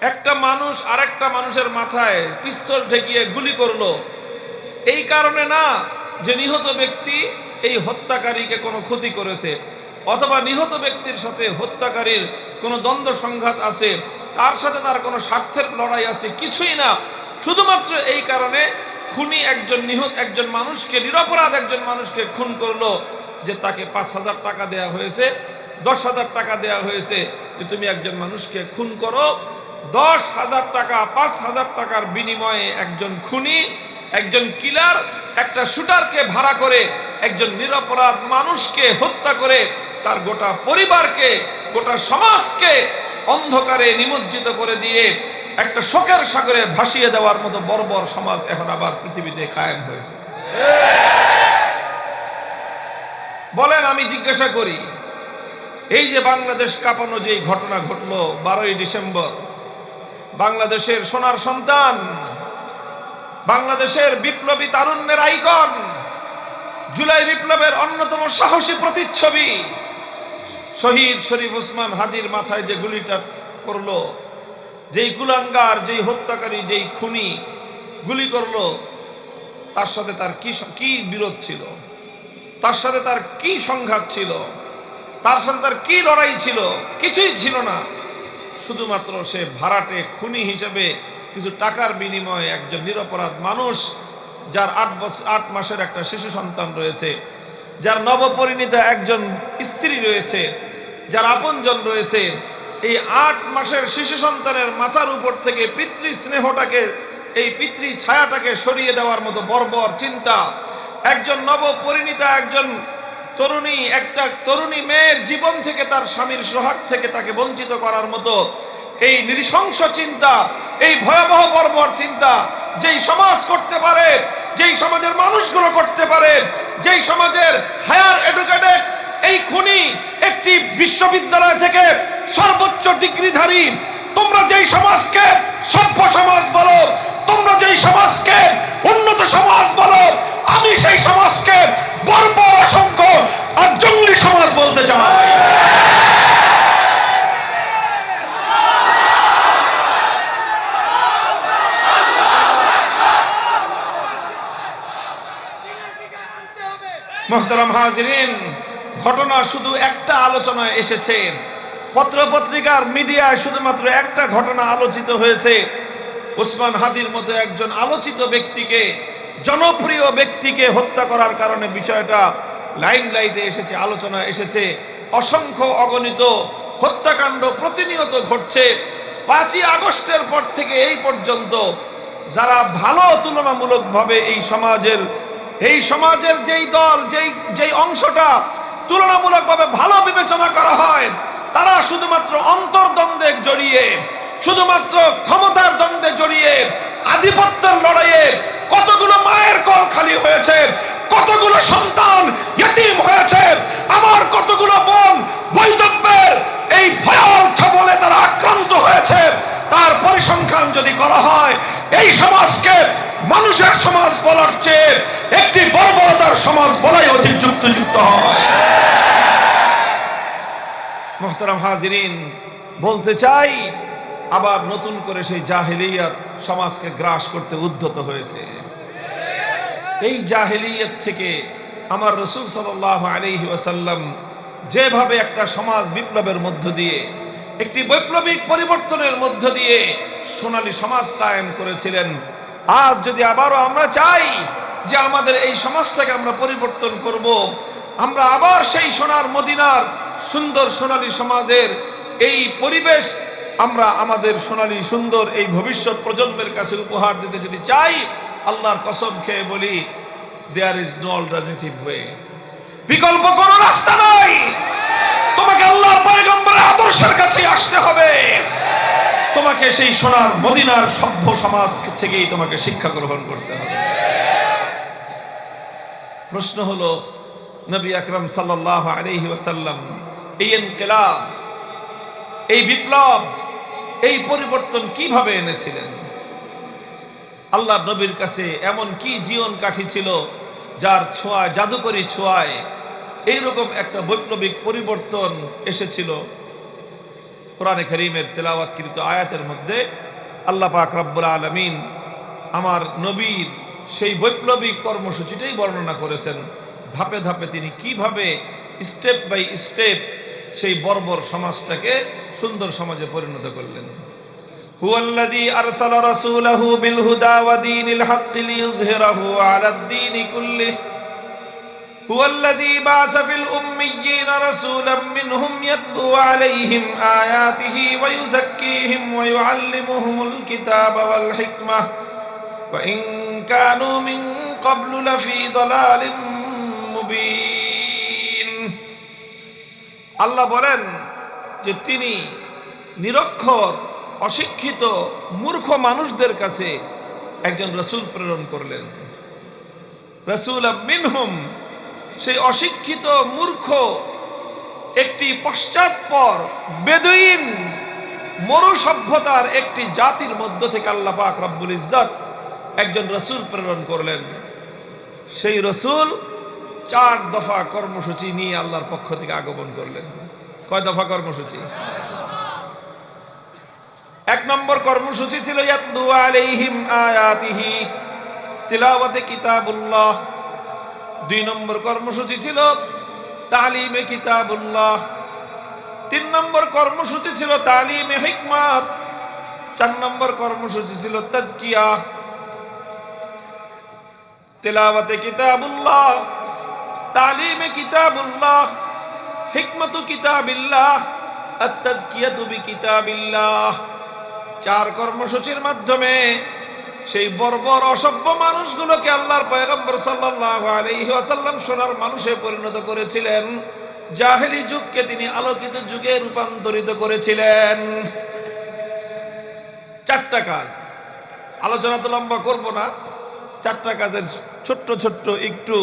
একটা মানুষ আরেকটা মানুষের মাথায় পিস্তল ঠেকিয়ে গুলি করলো, এই কারণে না যে নিহত ব্যক্তি এই হত্যাকারীকে কোনো ক্ষতি করেছে, অথবা নিহত ব্যক্তির সাথে হত্যাকারীর কোনো দ্বন্দ্ব সংঘাত আছে, তার সাথে তার কোনো স্বার্থের লড়াই আছে, কিছুই না। শুধুমাত্র এই কারণে খুনি একজন মানুষকে, নিরপরাধ একজন মানুষকে খুন করলো যে তাকে 5,000 টাকা দেয়া হয়েছে, 10,000 টাকা দেয়া হয়েছে যে তুমি একজন মানুষকে খুন করো। 10,000 টাকা, 5,000 টাকার বিনিময়ে একজন খুনি, একজন কিলার একটা শুটারকে ভাড়া করে একজন নিরপরাধ মানুষকে হত্যা করে তার গোটা পরিবারকে, গোটা সমাজকে অন্ধকারে নিমজ্জিত করে দিয়ে একটা শোকের সাগরে ভাসিয়ে দেওয়ার মতো বর্বর সমাজ এখন আবার পৃথিবীতে কায়েম হয়েছে। বলেন, আমি জিজ্ঞাসা করি, এই যে বাংলাদেশ কাঁপানো যে ঘটনা ঘটলো 12ই ডিসেম্বর, বাংলাদেশের সোনার সন্তান, বাংলাদেশের বিপ্লবী তারুণ্যের আইকন, জুলাই বিপ্লবের অন্যতম সাহসী প্রতিচ্ছবি শহীদ শরীফ ওসমান হাদির মাথায় যে গুলিটা করলো, যেই কুলাঙ্গার, যেই হত্যাকারী, যেই খুনি গুলি করলো, তার সাথে তার কি বিরোধ ছিল, তার সাথে তার কি সংঘাত ছিল, তার সাথে তার কি লড়াই ছিল? কিছুই ছিল না। শুধুমাত্র সে ভাড়াটে খুনি হিসেবে কিছু টাকার বিনিময়ে একজন নিরপরাধ মানুষ, যার 8 মাসের একটা শিশু সন্তান রয়েছে, যার নবপরিণীতা একজন স্ত্রী রয়েছে, যার আপনজন রয়েছে, এই 8 মাসের শিশু সন্তানের মাথার উপর থেকে পিতৃ স্নেহটাকে, এই পিতৃ ছায়াটাকে সরিয়ে দেওয়ার মতো বর্বর চিন্তা, একজন নবপরিণীতা একজন একটা তরুণী মেয়ের জীবন থেকে, তার স্বামীর সোহাগ থেকে তাকে বঞ্চিত করার মতো এই নৃশংস চিন্তা, এই ভয়াবহ বর্বর চিন্তা যেই সমাজ করতে পারে, যেই সমাজের মানুষগুলো করতে পারে, যেই সমাজের হায়ার এডুকেটেড এই খুনি একটি বিশ্ববিদ্যালয় থেকে সর্বোচ্চ ডিগ্রিধারী, তোমরা যেই সমাজকে সভ্য সমাজ বলো, তোমরা যেই সমাজকে উন্নত সমাজ বলো, আমি সেই সমাজকে বর্বর, অসংখ্য আর জঙ্গলি সমাজ বলতে চাই। মুহতারাম হাজিরিন, ঘটনা শুধু একটা আলোচনায় এসেছে, পত্রপত্রিকার মিডিয়ায় শুধুমাত্র একটা ঘটনা আলোচিত হয়েছে। ওসমান হাদির মতো একজন আলোচিত ব্যক্তিকে, জনপ্রিয় ব্যক্তিকে হত্যা করার কারণে বিষয়টা লাইমলাইটে এসেছে, আলোচনা এসেছে। অসংখ্য অগণিত হত্যাকাণ্ড প্রতিনিয়ত ঘটছে। 5ই আগস্টের পর থেকে এই পর্যন্ত যারা ভালো, তুলনামূলকভাবে এই সমাজের যেই দল, যেই অংশটা তুলনামূলকভাবে ভালো বিবেচনা করা হয়, তারা শুধুমাত্র অন্তর্দ্বন্দ্বে জড়িয়ে, শুধুমাত্র ক্ষমতার দ্বন্দ্বে জড়িয়ে, আধিপত্যের লড়াইয়ে কতগুলো মায়ের কোল খালি হয়েছে, কতগুলো সন্তান ইতিম হয়েছে, আমার কতগুলো বোন বৈধব্যের এই ভয়াল ছবলে তারা আক্রান্ত হয়েছে, তার পরিসংখ্যান যদি করা হয়, এই সমাজকে মানুষের সমাজ বলার চেয়ে একটি বর্বরতার সমাজ বলাই অধিক যুক্তিযুক্ত হয়। মুহতারাম হাজিরিন, বলতে চাই, আবার নতুন করে সেই জাহেলিয়াত সমাজকে গ্রাস করতে উদ্যত হয়েছে। এই জাহেলিয়াত থেকে আমার রাসূল সাল্লাল্লাহু আলাইহি ওয়াসাল্লাম যেভাবে একটা সমাজ বিপ্লবের মধ্য দিয়ে, একটি বৈপ্লবিক পরিবর্তনের মধ্য দিয়ে সোনালী সমাজ কায়েম করেছিলেন, আজ যদি আবারও আমরা চাই যে আমাদের এই সমাজটাকে আমরা পরিবর্তন করব, আমরা আবার সেই সোনার মদিনার সুন্দর সোনালী সমাজের এই পরিবেশ আমরা আমাদের সোনালী সুন্দর এই ভবিষ্যৎ প্রজন্মের কাছে উপহার দিতে যদি চাই, আল্লাহর কসম খেয়ে বলি, there is no alternative way, বিকল্প কোনো রাস্তা নাই। তোমাকে আল্লাহর পয়গম্বরের আদর্শের কাছে আসতে হবে, তোমাকে সেই সোনার মদিনার সভ্য সমাজ থেকেই তোমাকে শিক্ষা গ্রহণ করতে হবে। প্রশ্ন হলো, নবী আকরাম সাল্লাল্লাহু আলাইহি ওয়াসাল্লাম এই ইনকিলাব, এই বিপ্লব, এই পরিবর্তন কিভাবে এনেছিলেন? আল্লাহর নবীর কাছে এমন কি জীবন কাঠি ছিল যার ছোঁয়ায়, জাদুকরী ছোঁয়ায় এইরকম একটা বৈপ্লবিক পরিবর্তন এসেছিল? কোরআনে কারীমের তেলাওয়াতকৃত আয়াতের মধ্যে আল্লাহ পাক রব্বুল আলামিন আমার নবীর সেই বৈপ্লবিক কর্মসূচিটাই বর্ণনা করেছেন। ধাপে ধাপে তিনি কিভাবে স্টেপ বাই স্টেপ সেই বর্বর সমাজটাকে সুন্দর সমাজে পরিণত করলেন। হুয়াল্লাযী আরসালা রাসূলাহু বিল হুদা ওয়া দীনিল হাক্কি লিইয়ুযহিরাহু আলাদ দীনি কুল্লিহি হুয়াল্লাযী বা'আসা ফিল উম্মিয়্যিনা রাসূলাম মিনহুম ইয়াতলু আলাইহিম আয়াতিহি ওয়া ইউযাক্কিহিম ওয়া ইউআল্লিমুহুমুল কিতাবা ওয়াল হিকমাহ ওয়া ইন কানূ মিন ক্বাবলু লাফী দালালিম মুবিন। আল্লাহ বলেন যে তিনি নিরক্ষর, অশিক্ষিত, মূর্খ মানুষদের কাছে একজন রাসূল প্রেরণ করলেন। রাসূলাম মিনহুম, সেই অশিক্ষিত মূর্খ একটি পশ্চাৎপর বেদুইন মরু সভ্যতার একটি জাতির মধ্য থেকে আল্লাহ পাক রব্বুল ইজ্জত একজন রাসূল প্রেরণ করলেন। সেই রাসূল 4 দফা কর্মসূচি নিয়ে আল্লাহর পক্ষ থেকে আগমন করলেন। কয় দফা কর্মসূচি? 1 নম্বর কর্মসূচি ছিল ইয়াতলু আলাইহিম আয়াতিহি, তিলাওয়াতে কিতাবুল্লাহ। 2 নম্বর কর্মসূচি ছিল তালিমে কিতাবুল্লাহ। 3 নম্বর কর্মসূচি ছিল তালিমে হিকমাত। 4 নম্বর কর্মসূচি ছিল তাজকিয়া। তিলাওয়াতে কিতাবুল্লাহ, তালিমে কিতাবুল্লাহ, হিকমাতু কিতাবিল্লাহ, আত-তাজকিয়াতু বিকিতাবিল্লাহ। 4 কর্মসূচির মাধ্যমে সেই বর্বর অসভ্য মানুষগুলোকে আল্লাহর পয়গম্বর সাল্লাল্লাহু আলাইহি ওয়াসাল্লাম সোনার মানুষে পরিণত করেছিলেন। জাহেলি যুগকে তিনি আলোকিত যুগে রূপান্তরিত করেছিলেন। 4টা কাজ, আলোচনা তো লম্বা করব না, 4টা কাজের ছোট্ট ছোট্ট একটু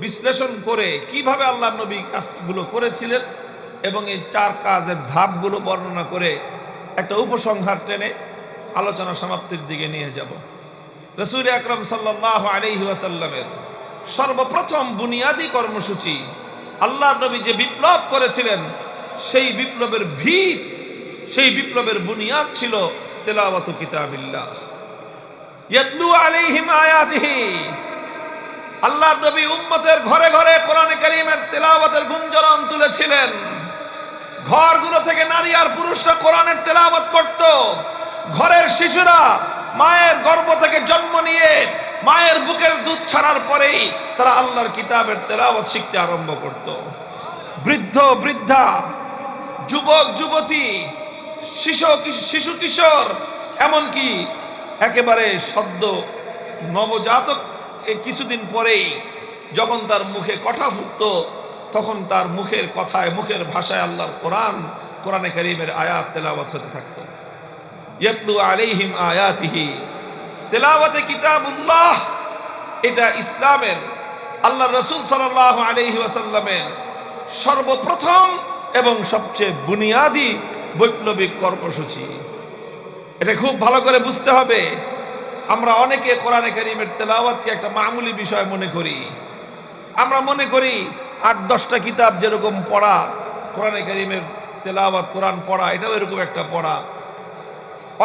বিশ্লেষণ করে কিভাবে আল্লাহর নবী কাজগুলো করেছিলেন এবং এই 4 কাজের ধাপগুলো বর্ণনা করে একটা উপসংহার টেনে আলোচনা সমাপ্তির দিকে নিয়ে যাব। রাসূল আকরাম সাল্লাল্লাহু আলাইহি ওয়াসাল্লামের সর্বপ্রথম বুনিয়াদী কর্মসূচি, আল্লাহর নবী যে বিপ্লব করেছিলেন, সেই বিপ্লবের ভিত, সেই বিপ্লবের বুনিয়াদ ছিল তিলাওয়াতু কিতাবিল্লাহ। ইয়াতলু আলাইহিম আয়াতিহি, আল্লাহর নবী উম্মতের ঘরে ঘরে কোরআনে কারীমের তেলাওয়াতের গুঞ্জরণ তুলেছিলেন। ঘরগুলো থেকে নারী আর পুরুষরা কোরআনের তেলাওয়াত করত। ঘরের শিশুরা মায়ের গর্ভ থেকে জন্ম নিয়ে মায়ের বুকের দুধ ছাড়ার পরেই তারা আল্লাহর কিতাবের তেলাওয়াত শিখতে আরম্ভ করত। বৃদ্ধ বৃদ্ধা, যুবক যুবতী, শিশু কিশোর, এমনকি একেবারে সদ্য নবজাতক এই কিছুদিন পরেই যখন তার মুখে কথা ফুটতো, তখন তার মুখের কথায়, মুখের ভাষায় আল্লাহর কোরআনে কারীমের আয়াত তেলাওয়াত হতে থাকতো। ইয়াতলু আলাইহিম আয়াতিহি, তেলাওয়াতে কিতাবুল্লাহ, এটা ইসলামের, আল্লাহর রাসূল সাল্লাল্লাহু আলাইহি ওয়াসাল্লামের সর্বপ্রথম এবং সবচেয়ে বুনিয়াদী বৈপ্লবিক কর্মসূচি। এটা খুব ভালো করে বুঝতে হবে। আমরা অনেকে কোরআনে কারীমের তেলাওয়াতকে একটা মামুলি বিষয় মনে করি। আমরা মনে করি 8-10টা কিতাব যেরকম পড়া, কোরআনে কারীমের তেলাওয়াত, কোরআন পড়া, এটাও এরকম একটা পড়া।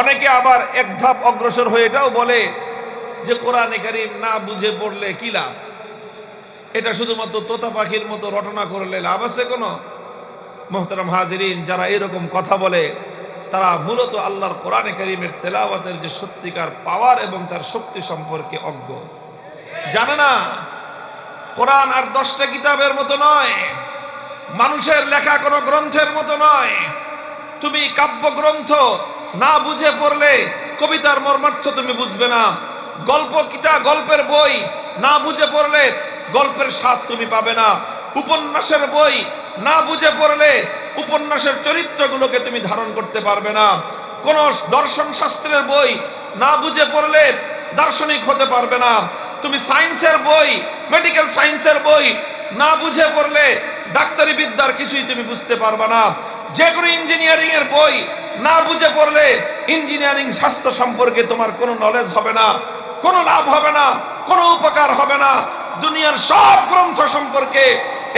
অনেকে আবার এক ধাপ অগ্রসর হয়ে এটাও বলে যে কোরআনে কারীম না বুঝে পড়লে কি লাভ, এটা শুধুমাত্র তোতা পাখির মতো রটনা করলে লাভ আছে কোনো? মুহতারাম হাজিরিন, যারা এরকম কথা বলে তারা মূলত আল্লাহর কোরআনে কারীমের তেলাওয়াতের যে সত্যিকার পাওয়ার এবং তার শক্তি সম্পর্কে অজ্ঞ, জানে না। কোরআন আর 10টা কিতাবের মতো নয়, মানুষের লেখা কোনো গ্রন্থের মতো নয়। তুমি কাব্যগ্রন্থ না বুঝে পড়লে কবিতার মর্মার্থ তুমি বুঝবে না। গল্পের বই না বুঝে পড়লে গল্পের স্বাদ তুমি পাবে না। উপন্যাসের বই না বুঝে পড়লে উপন্যাসের চরিত্রগুলোকে তুমি ধারণ করতে পারবে না। কোন দর্শন শাস্ত্রের বই না বুঝে পড়লে দার্শনিক হতে পারবে না। তুমি সায়েন্সের বই, মেডিকেল সায়েন্সের বই না বুঝে পড়লে ডাক্তারি বিদ্যার কিছুই তুমি বুঝতে পারবে না। যে কোনো ইঞ্জিনিয়ারিং এর বই না বুঝে পড়লে ইঞ্জিনিয়ারিং শাস্ত্র সম্পর্কে তোমার কোনো নলেজ হবে না, কোনো লাভ হবে না, কোনো উপকার হবে না। দুনিয়ার সব গ্রন্থ সম্পর্কে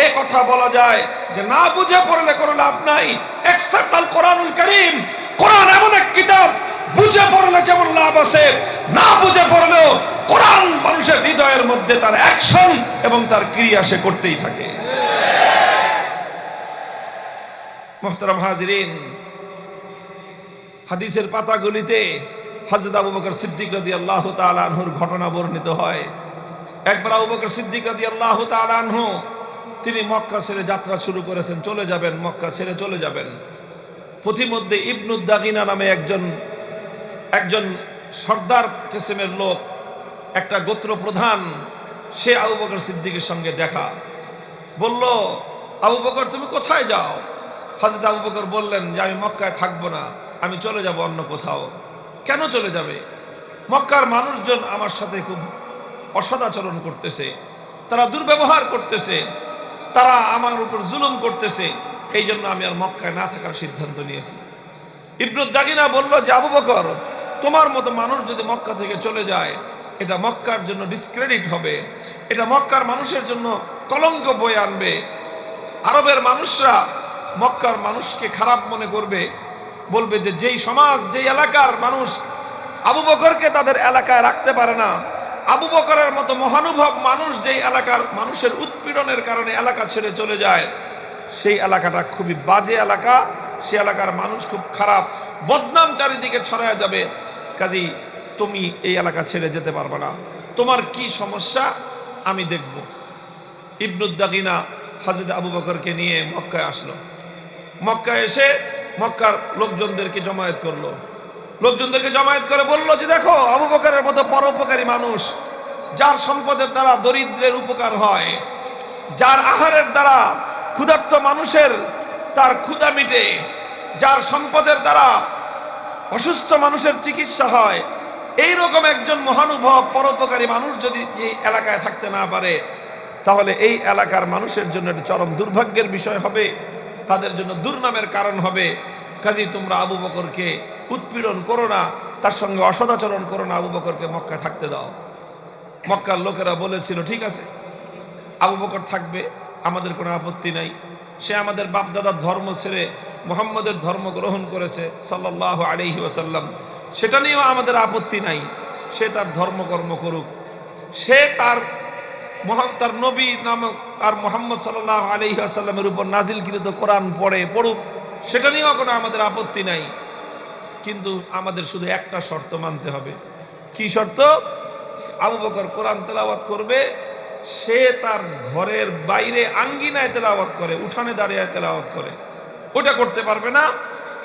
এই কথা বলা যায় যে না বুঝে পড়লে কোনো লাভ নাই। এক্সেপ্ট আল কোরআনুল কারীম, কোরআন এমন এক কিতাব, বুঝে পড়লে যেমন লাভ আছে, না বুঝে পড়লেও কোরআন মানুষের হৃদয়ের মধ্যে তার অ্যাকশন এবং তার ক্রিয়া সে করতেই থাকে। মুহতারাম হাজিরিন, হাদিসের পাতাগুলিতে হযরত আবু বকর সিদ্দিক রাদিয়াল্লাহু তাআলা আনহুর ঘটনা বর্ণিত হয়। একবার আবু বকর সিদ্দিক রাদিয়াল্লাহু তাআলা আনহু তিনি মক্কা ছেড়ে যাত্রা শুরু করেছেন, চলে যাবেন, মক্কা ছেড়ে চলে যাবেন। পথিমধ্যে ইবনুদ দাগিনা নামে একজন সর্দার কিসমের লোক, একটা গোত্র প্রধান, সে আবু বকর সিদ্দিকের সঙ্গে দেখা। বলল, আবু বকর তুমি কোথায় যাও? হযরত আবু বকর বললেন যে আমি মক্কায় থাকবো না, আমি চলে যাব অন্য কোথাও। কেন চলে যাবে? মক্কার মানুষজন আমার সাথে খুব অসদাচরণ করতেছে, তারা দুর্ব্যবহার করতেছে, তারা আমার উপর জুলুম করতেছে, এই জন্য আমি আর মক্কায় না থাকার সিদ্ধান্ত নিয়েছি। ইবনুদ দাগিনা বলল যে আবু বকর, তোমার মতো মানুষ যদি মক্কা থেকে চলে যায়, এটা মক্কার জন্য ডিসক্রেডিট হবে, এটা মক্কার মানুষের জন্য কলঙ্ক বয়ে আনবে। আরবের মানুষরা মক্কার মানুষকে খারাপ মনে করবে, বলবে যে যেই সমাজ, যেই এলাকার মানুষ আবু বকরকে তাদের এলাকায় রাখতে পারে না, আবু বকরের মতো মহানুভব মানুষ যেই এলাকার মানুষের উৎপীড়নের কারণে এলাকা ছেড়ে চলে যায়, সেই এলাকাটা খুবই বাজে এলাকা, সেই এলাকার মানুষ খুব খারাপ, বদনাম চারিদিকে ছড়ায় যাবে। কাজী তুমি এই এলাকা ছেড়ে যেতে পারবে না, তোমার কি সমস্যা আমি দেখব। ইবনুদ দাগিনা হযরত আবু বকরকে নিয়ে মক্কায় আসলো। মক্কায় এসে মক্কার লোকজনদেরকে জমায়েত করলো। লোকজনদেরকে জমায়েত করে বলল যে দেখো, আবু বকরের মতো পরোপকারী মানুষ, যার সম্পদের দ্বারা দরিদ্রের উপকার হয়, যার আহারের দ্বারা ক্ষুধার্ত মানুষের তার ক্ষুধা মিটে, যার সম্পদের দ্বারা অসুস্থ মানুষের চিকিৎসা হয়, এই রকম একজন মহানুভব পরোপকারী মানুষ যদি এই এলাকায় থাকতে না পারে, তাহলে এই এলাকার মানুষের জন্য এটা চরম দুর্ভাগ্যের বিষয় হবে, তাদের জন্য দুর্নামের কারণ হবে। কাজেই তোমরা আবু বকরকে উৎপীড়ন করো না, তার সঙ্গে অসদাচরণ করো না, আবু বকরকে মক্কায় থাকতে দাও। মক্কার লোকেরা বলেছিল ঠিক আছে, আবু বকর থাকবে, আমাদের কোনো আপত্তি নাই। সে আমাদের বাপদাদার ধর্ম ছেড়ে মুহাম্মদের ধর্ম গ্রহণ করেছে সাল্লাল্লাহু আলাইহি ওয়াসাল্লাম, সেটা নিয়েও আমাদের আপত্তি নাই, সে তার ধর্মকর্ম করুক, সে তার নবী নামক আর মুহাম্মদ সাল্লাল্লাহু আলাইহি ওয়াসাল্লামের উপর নাজিলকৃত কোরআন পড়ুক, সেটা নিয়েও কোনো আমাদের আপত্তি নাই। কিন্তু আমাদের শুধু একটা শর্ত মানতে হবে। কি শর্ত? আবু বকর কোরআন তেলাওয়াত করবে, সে তার ঘরের বাইরে আঙ্গিনায় তেলাওয়াত করে, উঠানে দাঁড়িয়ে তেলাওয়াত করে, ওটা করতে পারবে না।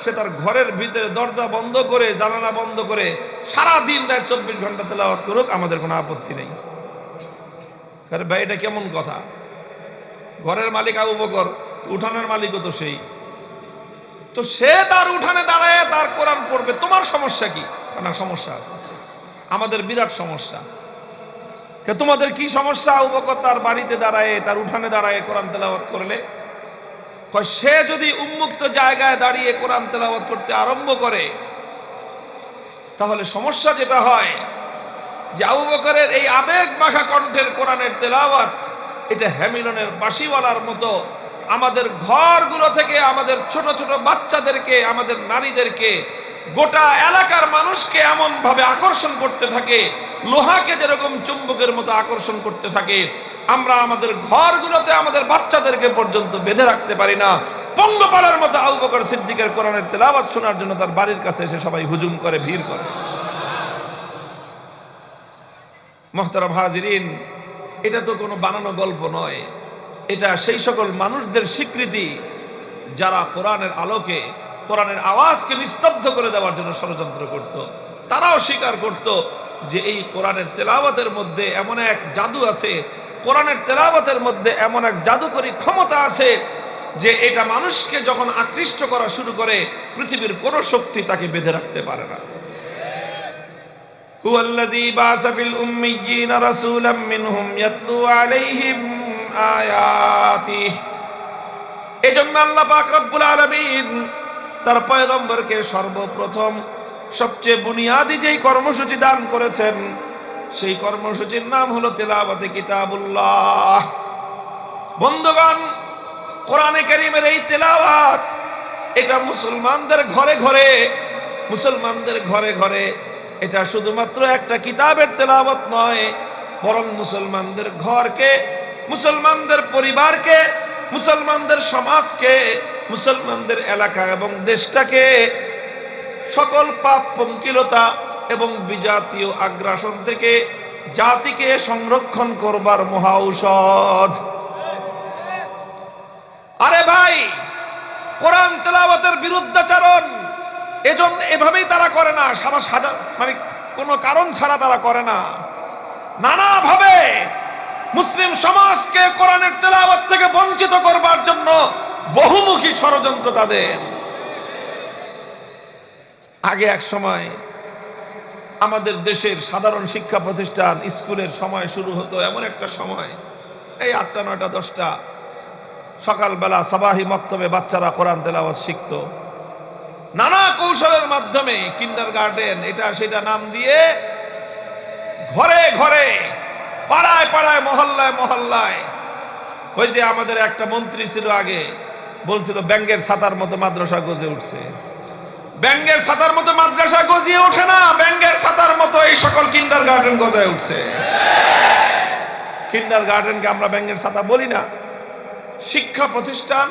সে তার ঘরের ভিতরে দরজা বন্ধ করে, জানালা বন্ধ করে সারা দিন রাত 24 ঘন্টা তেলাওয়াত করুক, আমাদের কোনো আপত্তি নেই। আরে ভাই, এটা কেমন কথা? ঘরের মালিক আবু বকর, উঠানের মালিকও তো সেই, তো সে তার উঠানে দাঁড়ায় তার কোরআন পড়বে, তোমার সমস্যা কি? না, সমস্যা আছে, আমাদের বিরাট সমস্যা। তোমাদের কি সমস্যা? আবু বকর তার বাড়িতে দাঁড়ায়, তার উঠানে দাঁড়ায় কোরআন তেলাওয়াত করলে, সে যদি উন্মুক্ত জায়গায় দাঁড়িয়ে কোরআন তেলাওয়াত করতে আরম্ভ করে, তাহলে সমস্যা যেটা হয় যে আবু বকরের এই আবেগ মাখা কণ্ঠের কোরআনের তেলাওয়াত, এটা হ্যামিলনের বাঁশিওয়ালার মতো আমাদের ঘরগুলো থেকে আমাদের ছোট ছোট বাচ্চাদেরকে, আমাদের নারীদেরকে, গোটা এলাকার মানুষকে এমন ভাবে আকর্ষণ করতে থাকে, লোহাকে যেরকম চুম্বকের মতো আকর্ষণ করতে থাকে। আমরা আমাদের ঘরগুলোতে আমাদের বাচ্চাদেরকে পর্যন্ত বেঁধে রাখতে পারি না। পঙ্গপালের মতো আবু বকর সিদ্দিকের কোরআনের তেলাওয়াত শোনার জন্য তার বাড়ির কাছে এসে সবাই হুজুম করে, ভিড় করে। মুহতারাম হাজিরিন, এটা তো কোনো বানানো গল্প নয়, এটা সেই সকল মানুষদের স্বীকৃতি যারা কোরআনের আলোকে, কোরআনের আওয়াজকে নিস্তব্ধ করে দেওয়ার জন্য ষড়যন্ত্র করত। তারাও স্বীকার করত যে এই কোরআনের তেলাওয়াতের মধ্যে এমন এক জাদু আছে, কোরআনের তেলাওয়াতের মধ্যে এমন এক জাদুকরী ক্ষমতা আছে যে এটা মানুষকে যখন আকৃষ্ট করা শুরু করে, পৃথিবীর কোনো শক্তি তাকে বেঁধে রাখতে পারে না। হুয়াল্লাযী বাআসা ফিল উম্মিয়্যিনা রাসূলাম মিনহুম ইয়াতলু আলাইহিম আয়াতিহি। এজন্য আল্লাহ পাক রব্বুল আলামিন তার পয়গম্বরকে সর্বপ্রথম সবচেয়ে বুনিয়াদি যেই কর্মসূচি দান করেছেন, সেই কর্মসূচির নাম হলো তেলাওয়াতে কিতাবুল্লাহ। বন্ধুগণ, কোরআনে কারীমের এই তেলাওয়াত এটা মুসলমানদের ঘরে ঘরে, মুসলমানদের ঘরে ঘরে এটা শুধুমাত্র একটা কিতাবের তেলাওয়াত নয়, বরং মুসলমানদের ঘরকে, মুসলমানদের পরিবারকে, মুসলমানদের সমাজকে, মুসলমানদের এলাকা এবং দেশটাকে সকল পাপ পঙ্কিলতা এবং বিজাতীয় আগ্রাসন থেকে জাতিকে সংরক্ষণ করবার মহা ঔষধ। আরে ভাই, কোরআন তেলাওয়াতের বিরুদ্ধাচরণ এজন্য এভাবেই তারা করে না, মানে কোনো কারণ ছাড়া তারা করে না। নানাভাবে মুসলিম সমাজকে কোরআনের তেলাওয়াত থেকে বঞ্চিত করবার জন্য বহুমুখী ষড়যন্ত্র তাদের। আগে এক সময় আমাদের দেশের সাধারণ শিক্ষা প্রতিষ্ঠান, স্কুলের সময় শুরু হতো এমন একটা সময়, এই 8টা 9টা 10টা সকালবেলা সাবাহি মক্তবে বাচ্চারা কোরআন তেলাওয়াত শিখত। নানা কৌশলের মাধ্যমে কিন্ডারগার্টেন এটা সেটা নাম দিয়ে ঘরে ঘরে, পাড়ায় পাড়ায়, মহল্লায় মহল্লায়। ওই যে আমাদের একটা মন্ত্রী ছিল আগে, বলছিল ব্যাঙ্গের ছাতার মতো মাদ্রাসা গজে উঠছে। ব্যাঙ্গের ছাতার মতো মাদ্রাসা গজিয়ে ওঠে না, ব্যাঙ্গের ছাতার মতো এই সকল কিন্ডারগার্টেন গজায় উঠছে। কিন্ডারগার্টেনকে আমরা ব্যাঙ্গের ছাতা বলি না। শিক্ষা প্রতিষ্ঠান,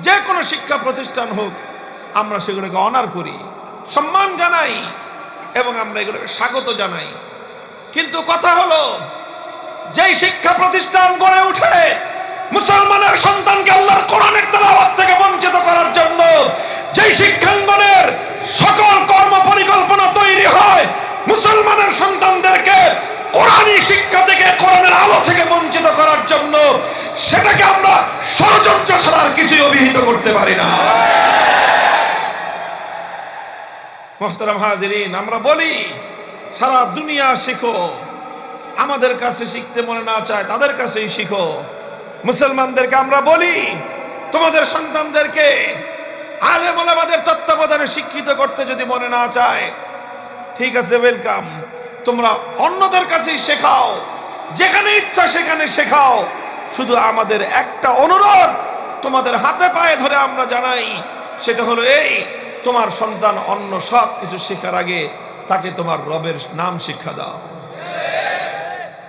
যে কোনো শিক্ষা প্রতিষ্ঠান হোক, আমরা সেগুলোকে অনার করি, সম্মান জানাই এবং আমরা এগুলোকে স্বাগত জানাই। কিন্তু কথা হলো, যেই শিক্ষা প্রতিষ্ঠান গড়ে উঠে মুসলমানের সন্তানকে আল্লাহর কোরআনের তেলাওয়াত থেকে বঞ্চিত করার জন্য, যেই শিক্ষাঙ্গনের সকল কর্ম পরিকল্পনা তৈরি হয় মুসলমানের সন্তানদেরকে কোরআনী শিক্ষা থেকে, কোরআনের আলো থেকে বঞ্চিত করার জন্য, সেটাকে আমরা ষড়যন্ত্র ছাড়া আর কিছুই অভিহিত করতে পারি না। মুহতারাম হাজিরিন, আমরা বলি সারা দুনিয়া শিখো, আমাদের কাছে শিখতে মনে না চায় তাদের কাছেই শিখো। মুসলমানদেরকে আমরা বলি, তোমাদের সন্তানদেরকে আলেম ওলামাদের তত্ত্বাবধানে শিক্ষিত করতে যদি মনে না চায়, ঠিক আছে, ওয়েলকাম, তোমরা অন্যদের কাছেই শেখাও, যেখানে ইচ্ছা সেখানে শেখাও। শুধু আমাদের একটা অনুরোধ তোমাদের হাতে পায়ে ধরে আমরা জানাই, সেটা হলো এই, তোমার সন্তান অন্য সব কিছু শেখার আগে তাকে তোমার রবের নাম শিক্ষা দাও।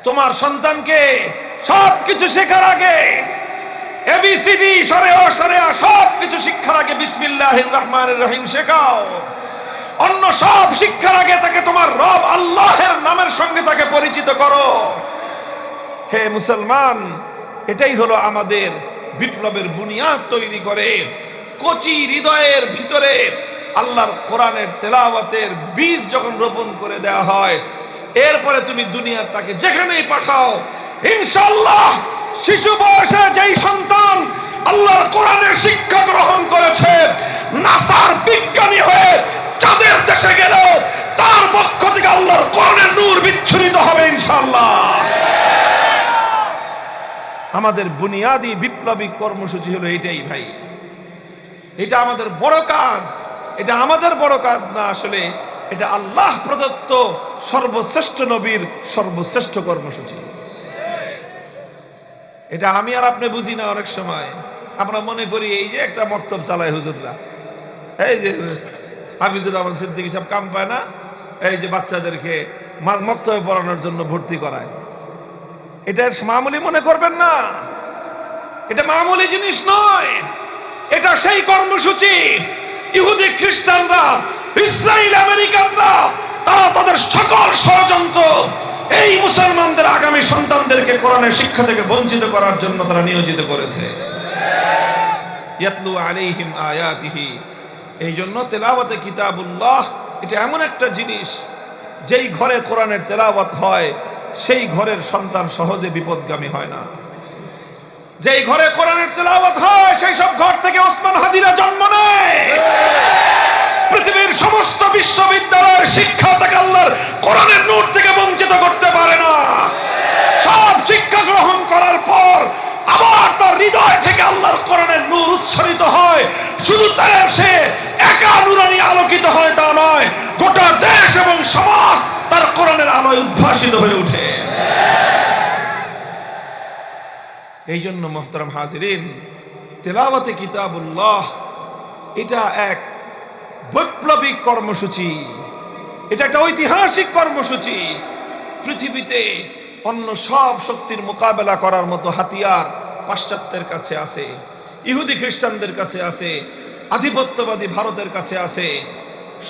তোমার সন্তানকে সব কিছু শেখার আগে, এবিসিডি সরে ও সরে আ সব কিছু শিক্ষার আগে বিসমিল্লাহির রহমানির রহিম শেখাও। অন্য সব শিক্ষার আগে তাকে তোমার রব আল্লাহের নামের সঙ্গে তাকে পরিচিত করো। হে মুসলমান, এটাই হলো আমাদের বিপ্লবের বুনিয়াদ তৈরি করে। কচি হৃদয়ের ভিতরে আল্লাহর কোরআনের তেলাওয়াতের বীজ যখন রোপণ করে দেওয়া হয়, এরপরে তুমি দুনিয়ার তাকে যেখানেই পাঠাও, ইনশাআল্লাহ শিশু বয়সে যেই সন্তান আল্লাহর কোরআনের শিক্ষা গ্রহণ করেছে, নাসার বিজ্ঞানী হয়ে চাঁদের দেশে গেল, তার পক্ষ থেকে আল্লাহর কোরআনের নূর বিচ্ছুরিত হবে ইনশাআল্লাহ। আমাদের বুনিয়াদি বিপ্লবী কর্মসূচি হলো এটাই ভাই। এটা আমাদের বড় কাজ, এটা আমাদের বড় কাজ না, আসলে এটা আল্লাহ প্রদত্ত সর্বশ্রেষ্ঠ নবীর সর্বশ্রেষ্ঠ কর্মসূচি। এটা আমি আর আপনি বুঝি না। অনেক সময় আমরা মনে করি এই যে একটা মক্তব চালায় হুজুররা, এই যে হাফিজুর রহমান সিদ্দিকী সব কাম পায় না, এই যে বাচ্চাদেরকে মক্তবে পড়ানোর জন্য ভর্তি করায়, এটা মামুলি মনে করবেন না। এটা মামুলি জিনিস নয়, এটা সেই কর্মসূচি ইহুদি খ্রিস্টানরা, ইসরায়েল, আমেরিকানরা, তারা তাদের সকল ষড়যন্ত্র এই মুসলমানদের আগামী সন্তানদেরকে কোরআনের শিক্ষা থেকে বঞ্চিত করার জন্য তারা নিয়োজিত করেছে। ইয়াতলু আলাইহিম আয়াতিহি, এই জন্য তেলাওয়াতে কিতাবুল্লাহ এটা এমন একটা জিনিস, যেই ঘরে কোরআনের তেলাওয়াত হয় সেই ঘরের সন্তান সহজে বিপদগামী হয় না। যেই ঘরে কোরআনের তেলাওয়াত হয় সেই সব ঘর থেকে ওসমান হাদিরা জন্ম নেয়। পৃথিবীর সমস্ত বিশ্ববিদ্যালয়ের শিক্ষা তাকে আল্লাহর কোরআনের নূর থেকে বঞ্চিত করতে পারে না। সব শিক্ষা গ্রহণ করার পর আবার তার হৃদয় থেকে আল্লাহর কোরআনের নূর উচ্ছ্বসিত হয়। শুধু তাই সে একা নূরানি আলোকিত হয় তা নয়, গোটা দেশ এবং সমাজ তার কোরআনের আলোয় উদ্ভাসিত হয়ে ওঠে। এই জন্য মোহতারাম হাজিরিন, তেলাওয়াতে কিতাবুল্লাহ এটা এক বৈপ্লবিক কর্মসূচি, এটা একটা ঐতিহাসিক কর্মসূচি। পৃথিবীতে অন্য সব শক্তির মোকাবেলা করার মতো হাতিয়ার পাশ্চাত্যের কাছে আছে, ইহুদি খ্রিস্টানদের কাছে আছে, আধিপত্যবাদী ভারতের কাছে আছে।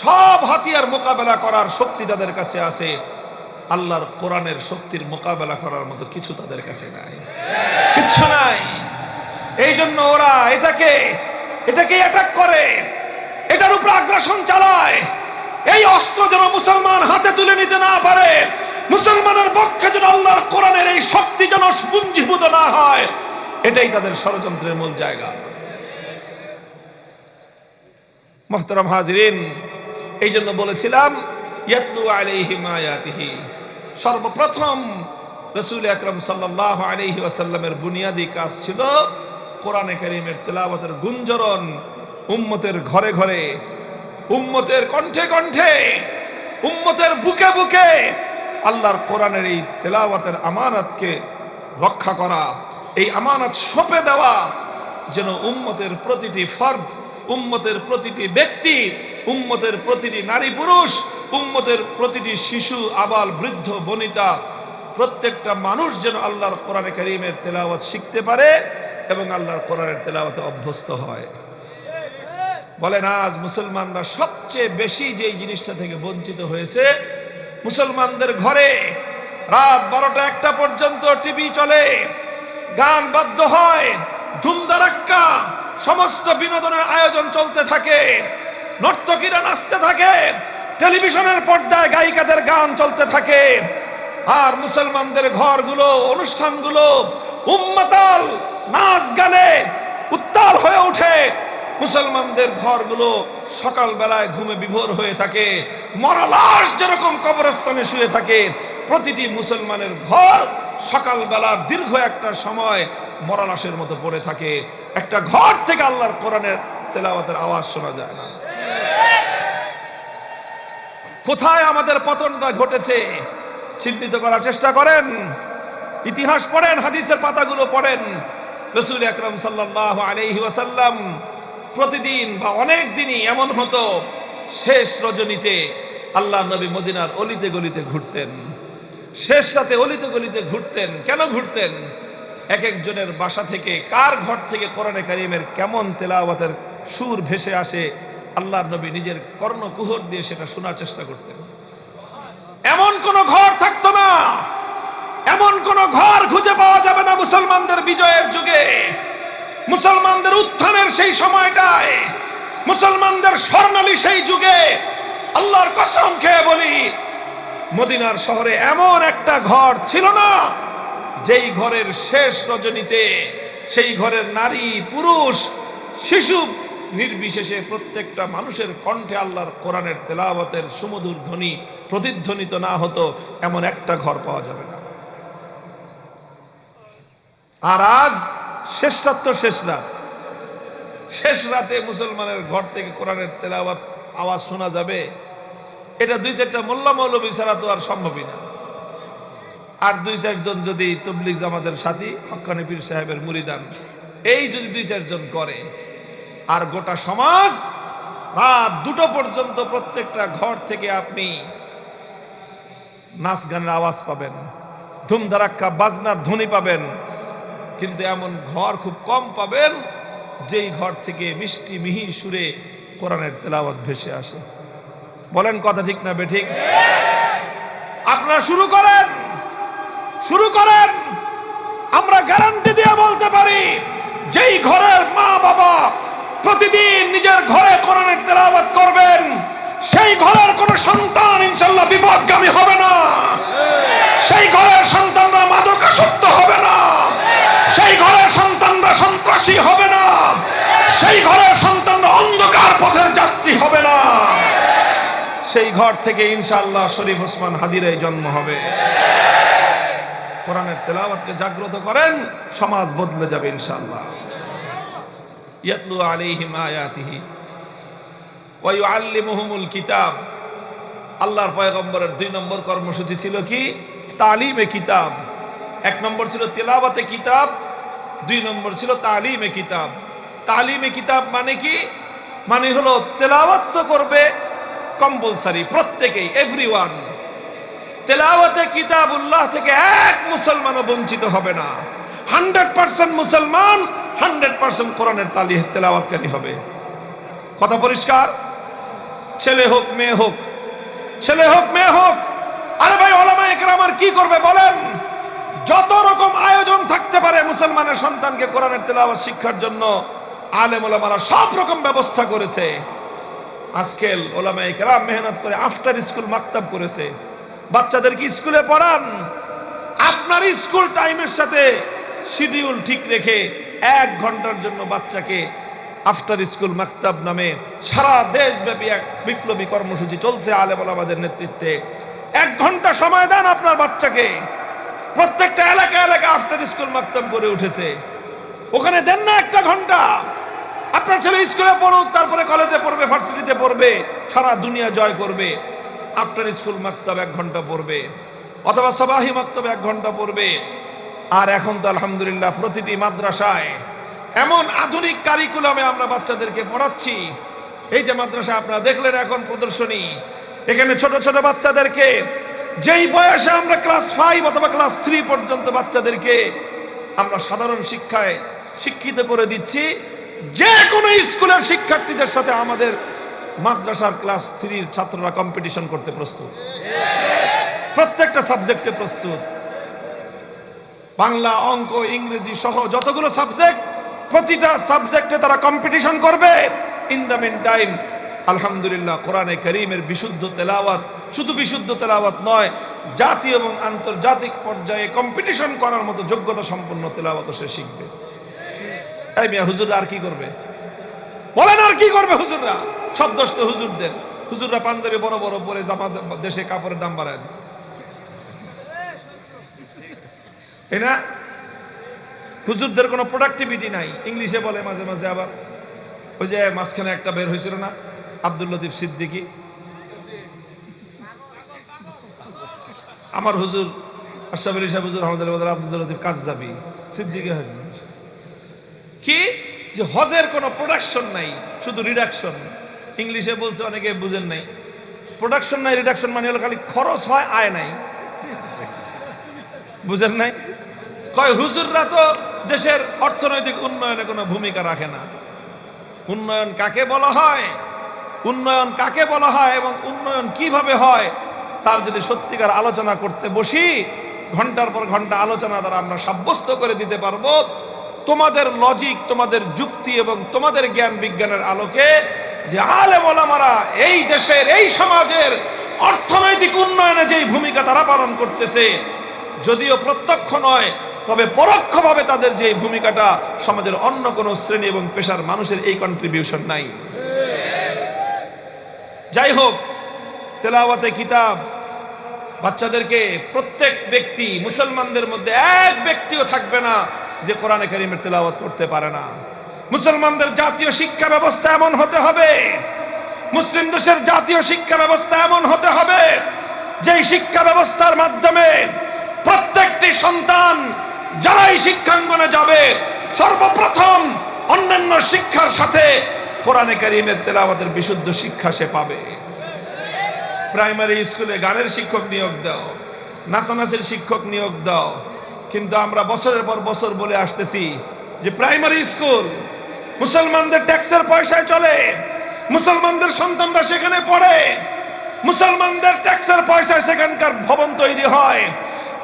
সব হাতিয়ার মোকাবেলা করার শক্তি তাদের কাছে আছে, আল্লাহর কোরআনের শক্তির মোকাবেলা করার মতো কিছু তাদের কাছে নাই, কিচ্ছু নাই। এই জন্য ওরা এটাকে অ্যাটাক করে, এটার উপর আগ্রাসন চালায়। এই অস্ত্র যেন মুসলমান হাতে তুলে নিতে না পারে, মুসলমানের পক্ষে যেন আল্লাহর কোরআনের এই শক্তি যেন পুঞ্জীভূত না হয়, এটাই তাদের ষড়যন্ত্রের মূল জায়গা। মুহতারাম হাজিরিন, এই জন্য বলেছিলাম ইয়াতলু আলাইহিম আয়াতিহি, সর্বপ্রথম রাসূল আকরাম সাল্লাল্লাহু আলাইহি ওয়াসাল্লামের বুনিয়াদি কাজ ছিল কোরআনে কারীমের তেলাওয়াতের গুঞ্জরণ উম্মতের ঘরে ঘরে, উম্মতের কণ্ঠে কণ্ঠে, উম্মতের বুকে বুকে আল্লাহর কোরআনের এই তেলাওয়াতের আমানতকে রক্ষা করা, এই আমানত সঁপে দেওয়া, যেন উম্মতের প্রতিটি ফর্দ, উম্মতের প্রতিটি ব্যক্তি, উম্মতের প্রতিটি নারী পুরুষ, উম্মতের প্রতিটি শিশু আবাল বৃদ্ধ বনিতা, প্রত্যেকটা মানুষ যেন আল্লাহর কোরআনে কারীমের তেলাওয়াত শিখতে পারে এবং আল্লাহর কোরআনের তেলাওয়াতে অভ্যস্ত হয়। বলেন, আজ মুসলমানরা সবচেয়ে বেশি যেই জিনিসটা থেকে বঞ্চিত হয়েছে, মুসলমানদের ঘরে রাত 12টা 1টা পর্যন্ত টিভি চলে, গান বাদ্য হয়, ধুমধারাক্কা সমস্ত বিনোদনের আয়োজন চলতে থাকে, নর্তকীরা নাচতে থাকে, টেলিভিশনের পর্দায় গায়িকাদের গান চলতে থাকে, আর মুসলমানদের ঘরগুলো, অনুষ্ঠানগুলো উম্মাতাল নাচ গানে উত্তাল হয়ে ওঠে। মুসলমানদের ঘরগুলো সকাল বেলায় ঘুমে বিভোর হয়ে থাকে, মরা লাশ যেরকম কবরস্থানে শুয়ে থাকে, প্রতিটি মুসলমানের ঘর সকাল বেলার দীর্ঘ একটা সময় মরা লাশের মতো পড়ে থাকে। একটা ঘর থেকে আল্লাহর কোরআনের তেলাওয়াতের আওয়াজ শোনা যায় না। কোথায় আমাদের পতনটা ঘটেছে চিহ্নিত করার চেষ্টা করেন, ইতিহাস পড়েন, হাদিসের পাতাগুলো পড়েন। রাসূল আকরাম সাল্লাল্লাহু আলাইহি ওয়াসাল্লাম প্রতিদিন বা অনেক দিনই এমন হতো, শেষ রজনীতে আল্লাহ নবী মদিনার অলিতে গলিতে ঘুরতেন, শেষ রাতে অলিতে গলিতে ঘুরতেন। কেন ঘুরতেন? এক একজনের বাসা থেকে, কার ঘর থেকে কোরআনে কারীমের কেমন তেলাওয়াতের সুর ভেসে আসে, আল্লাহর নবী নিজের কর্ণকুহর দিয়ে সেটা শোনার চেষ্টা করতেন। এমন কোন ঘর থাকতো না, এমন কোন ঘর খুঁজে পাওয়া যাবে না মুসলমানদের বিজয়ের যুগে, মুসলমানদের উত্থানের সেই সময়টায়, মুসলমানদের স্বর্ণালী সেই যুগে। আল্লাহর কসম খেয়ে বলি, মদিনার শহরে এমন একটা ঘর ছিল না যেই ঘরের শেষ রজনীতে সেই ঘরের নারী পুরুষ শিশু নির্বিশেষে প্রত্যেকটা মানুষের কণ্ঠে আল্লাহর কোরআনের তেলাওয়াতের সুমধুর ধ্বনি প্রতিধ্বনিত না হতো, এমন একটা ঘর পাওয়া যাবে না। আর আজ শেষ রাত তো শেষ রাত, শেষ রাতে মুসলমানের ঘর থেকে কোরআনের তেলাওয়াত আওয়াজ শোনা যাবে, এটা 2-4টা মোল্লা মৌলবী ছাড়া তো আর সম্ভবই না। আর 2-4 জন যদি তবলিগ জামাতের সাথী, হক্কানি পীর সাহেবের মুরিদান, এই যদি 2-4 জন করে, আর গোটা সমাজ রাত 2টো পর্যন্ত প্রত্যেকটা ঘর থেকে আপনি নাচ গানের আওয়াজ পাবেন, ধুমধারাক্কা বাজনার ধ্বনি পাবেন, কিন্তু এমন ঘর খুব কম পাবেন যেই ঘর থেকে মিষ্টি মিহি সুরে কোরআনের তেলাওয়াত ভেসে আসে। বলেন কথা ঠিক না বেঠিক? আপনারা শুরু করেন, শুরু করেন। আমরা গ্যারান্টি দিয়ে বলতে পারি, যেই ঘরের মা বাবা প্রতিদিন নিজের ঘরে কোরআনের তেলাওয়াত করবেন, সেই ঘরের কোন সন্তান ইনশাআল্লাহ বিপদগামী হবে না, সেই ঘরের সন্তানরা মাদকাসক্ত হবে না, সেই ঘরের সন্তানরা সন্ত্রাসী হবে না, সেই ঘরের সন্তানরা অন্ধকার পথের যাত্রী হবে না। সেই ঘর থেকে ইনশাআল্লাহ শরীফ ওসমান হাদির জন্ম হবে। কোরআনের তেলাওয়াতকে জাগ্রত করেন, সমাজ বদলে যাবে ইনশাআল্লাহ। ইয়াতলু আলাইহিম আয়াতিহি ওয়া ইউআল্লিমুহুমুল কিতাব। আল্লাহর পয়গম্বরের 2 নম্বর কর্মসূচি ছিল কি? তালিমে কিতাব। 1 নম্বর ছিল তেলাওয়াতে কিতাব, 2 নম্বর ছিল তালিমে কিতাব। তালিমে কিতাব মানে কি? মানে হলো তেলাওয়াত তো করবে কম্পালসারি, প্রত্যেকেই, এভরিওয়ান। তেলাওয়াতে কিতাবুল্লাহ থেকে এক মুসলমানও বঞ্চিত হবে না। 100% মুসলমান 100% কোরআনের তেলাওয়াতকারী হবে। কথা পরিষ্কার? ছেলে হোক মেয়ে হোক, ছেলে হোক মেয়ে হোক। আরে ভাই, ওলামায়ে কেরাম আর কি করবে বলেন? যত রকম আয়োজন থাকতে পারে মুসলমানের সন্তানকে কোরআনের তেলাওয়াত শিক্ষার জন্য আলেম ওলামারা সব রকম ব্যবস্থা করেছে। আজকাল ওলামায়ে কেরাম মেহনত করে আফটার স্কুল মাকতাব করেছে। বাচ্চাদেরকে স্কুলে পড়ান, আপনার স্কুল টাইমের সাথে শিডিউল ঠিক রেখে 1 ঘন্টার জন্য বাচ্চাকে আফটার স্কুল মাকতাব নামে সারা দেশব্যাপী এক বিপ্লবী কর্মসূচি চলছে আলেম ওলামাদের নেতৃত্বে। 1 ঘন্টা সময় দেন আপনার বাচ্চাকে। প্রত্যেকটা এলাকা এলাকা আফটার স্কুল মাকতাব গড়ে উঠেছে, ওখানে দেন না 1 ঘন্টা। আপনার ছেলে স্কুলে পড়ুক, তারপরে কলেজে পড়বে, ভার্সিটিতে পড়বে, সারা দুনিয়া জয় করবে। আফটার স্কুল মাকতাব 1 ঘন্টা পড়বে, অথবা সবাহি মাকতাব 1 ঘন্টা পড়বে। আর এখন তো আলহামদুলিল্লাহ প্রতিটি মাদ্রাসায় এমন আধুনিক কারিকুলামে আমরা বাচ্চাদেরকে পড়াচ্ছি। এই যে মাদ্রাসা আপনারা দেখলেন এখন প্রদর্শনী, এখানে ছোট ছোট বাচ্চাদেরকে যেই বয়সে আমরা ক্লাস 5 অথবা ক্লাস 3 পর্যন্ত বাচ্চাদেরকে আমরা সাধারণ শিক্ষায় শিক্ষিত করে দিচ্ছি, যে কোনো স্কুলের শিক্ষার্থীদের সাথে আমাদের মাদ্রাসার ক্লাস 3-র ছাত্ররা কম্পিটিশন করতে প্রস্তুত। প্রত্যেকটা সাবজেক্টে প্রস্তুত। বাংলা, অঙ্ক, ইংরেজি সহ যতগুলো সাবজেক্ট, প্রতিটা সাবজেক্টে তারা কম্পিটিশন করবে। ইন দ্য মিন টাইম আলহামদুলিল্লাহ কোরআনে কারীমের বিশুদ্ধ তেলাওয়াত, শুধু বিশুদ্ধ তেলাওয়াত নয়, জাতীয় এবং আন্তর্জাতিক পর্যায়ে কম্পিটিশন করার মতো যোগ্যতা সম্পন্ন তেলাওয়াত সে শিখবে। এই মিয়া, হুজুররা আর কি করবে বলেন? আর কি করবে হুজুররা? সব দোষ তো হুজুরদের। হুজুররা পাঞ্জাবি বড় বড় পরে জামা, দেশে কাপড়ের দাম বাড়ায় দিচ্ছে, তাই না? হুজুরদের কোনো প্রোডাক্টিভিটি নাই। ইংলিশে বলে মাঝে মাঝে, আবার ওই যে মাঝখানে একটা বের হয়েছিল না, আব্দুল লতিফ সিদ্দিকী, আমার হুজুর আশরাফ আলী সাহেব হুজুর আহমদুল্লাহ আব্দুল লতিফ কাযযাবী, সিদ্দিকী হয় কি? যে হজের কোনো প্রোডাকশন নাই, শুধু রিডাকশন। ইংলিশে বলছে, অনেকে বুঝেন নাই। প্রোডাকশন নাই, রিডাকশন মানে হলো খালি খরচ হয়, আয় নাই। বুঝেন নাই? কয় হুজুররা তো দেশের অর্থনৈতিক উন্নয়নে কোনো ভূমিকা রাখে না। উন্নয়ন কাকে বলা হয়, উন্নয়ন কাকে বলা হয় এবং উন্নয়ন কিভাবে হয়, তার যদি সত্যিকার আলোচনা করতে বসি, ঘন্টার পর ঘন্টা আলোচনা দ্বারা আমরা সাব্যস্ত করে দিতে পারবো তোমাদের লজিক, তোমাদের যুক্তি এবং তোমাদের জ্ঞান বিজ্ঞানের আলোকে যে আলেম ওলামারা এই দেশের, এই সমাজের অর্থনৈতিক উন্নয়নে যেই ভূমিকা তারা পালন করতেছে, যদিও প্রত্যক্ষ নয় তবে পরোক্ষভাবে তাদের যে ভূমিকাটা সমাজের অন্য কোনো শ্রেণী এবং পেশার মানুষের এই কন্ট্রিবিউশন নাই। যাই হোক, তেলাওয়াতে কিতাব বাচ্চাদেরকে, প্রত্যেক ব্যক্তি, মুসলমানদের মধ্যে এক ব্যক্তিও থাকবে না যে কোরআনে কারীমের তেলাওয়াত করতে পারে না। মুসলমানদের জাতীয় শিক্ষা ব্যবস্থা এমন হতে হবে, মুসলিম দেশের জাতীয় শিক্ষা ব্যবস্থা এমন হতে হবে, যেই শিক্ষা ব্যবস্থার মাধ্যমে প্রত্যেকটি সন্তান যারাই শিক্ষাঙ্গনে যাবে সর্বপ্রথম অন্যান্য শিক্ষার সাথে কোরআনে কারীমের তেলাওয়াতের বিশুদ্ধ শিক্ষা সে পাবে। প্রাইমারি স্কুলে গানের শিক্ষক নিয়োগ দাও, নাচানাচির শিক্ষক নিয়োগ দাও, কিন্তু আমরা বছরের পর বছর বলে আসতেছি যে প্রাইমারি স্কুল মুসলমানদের ট্যাক্সের পয়সায় চলে, মুসলমানদের সন্তানরা সেখানে পড়ে, মুসলমানদের ট্যাক্সের পয়সায় সেখানকার ভবন তৈরি হয়,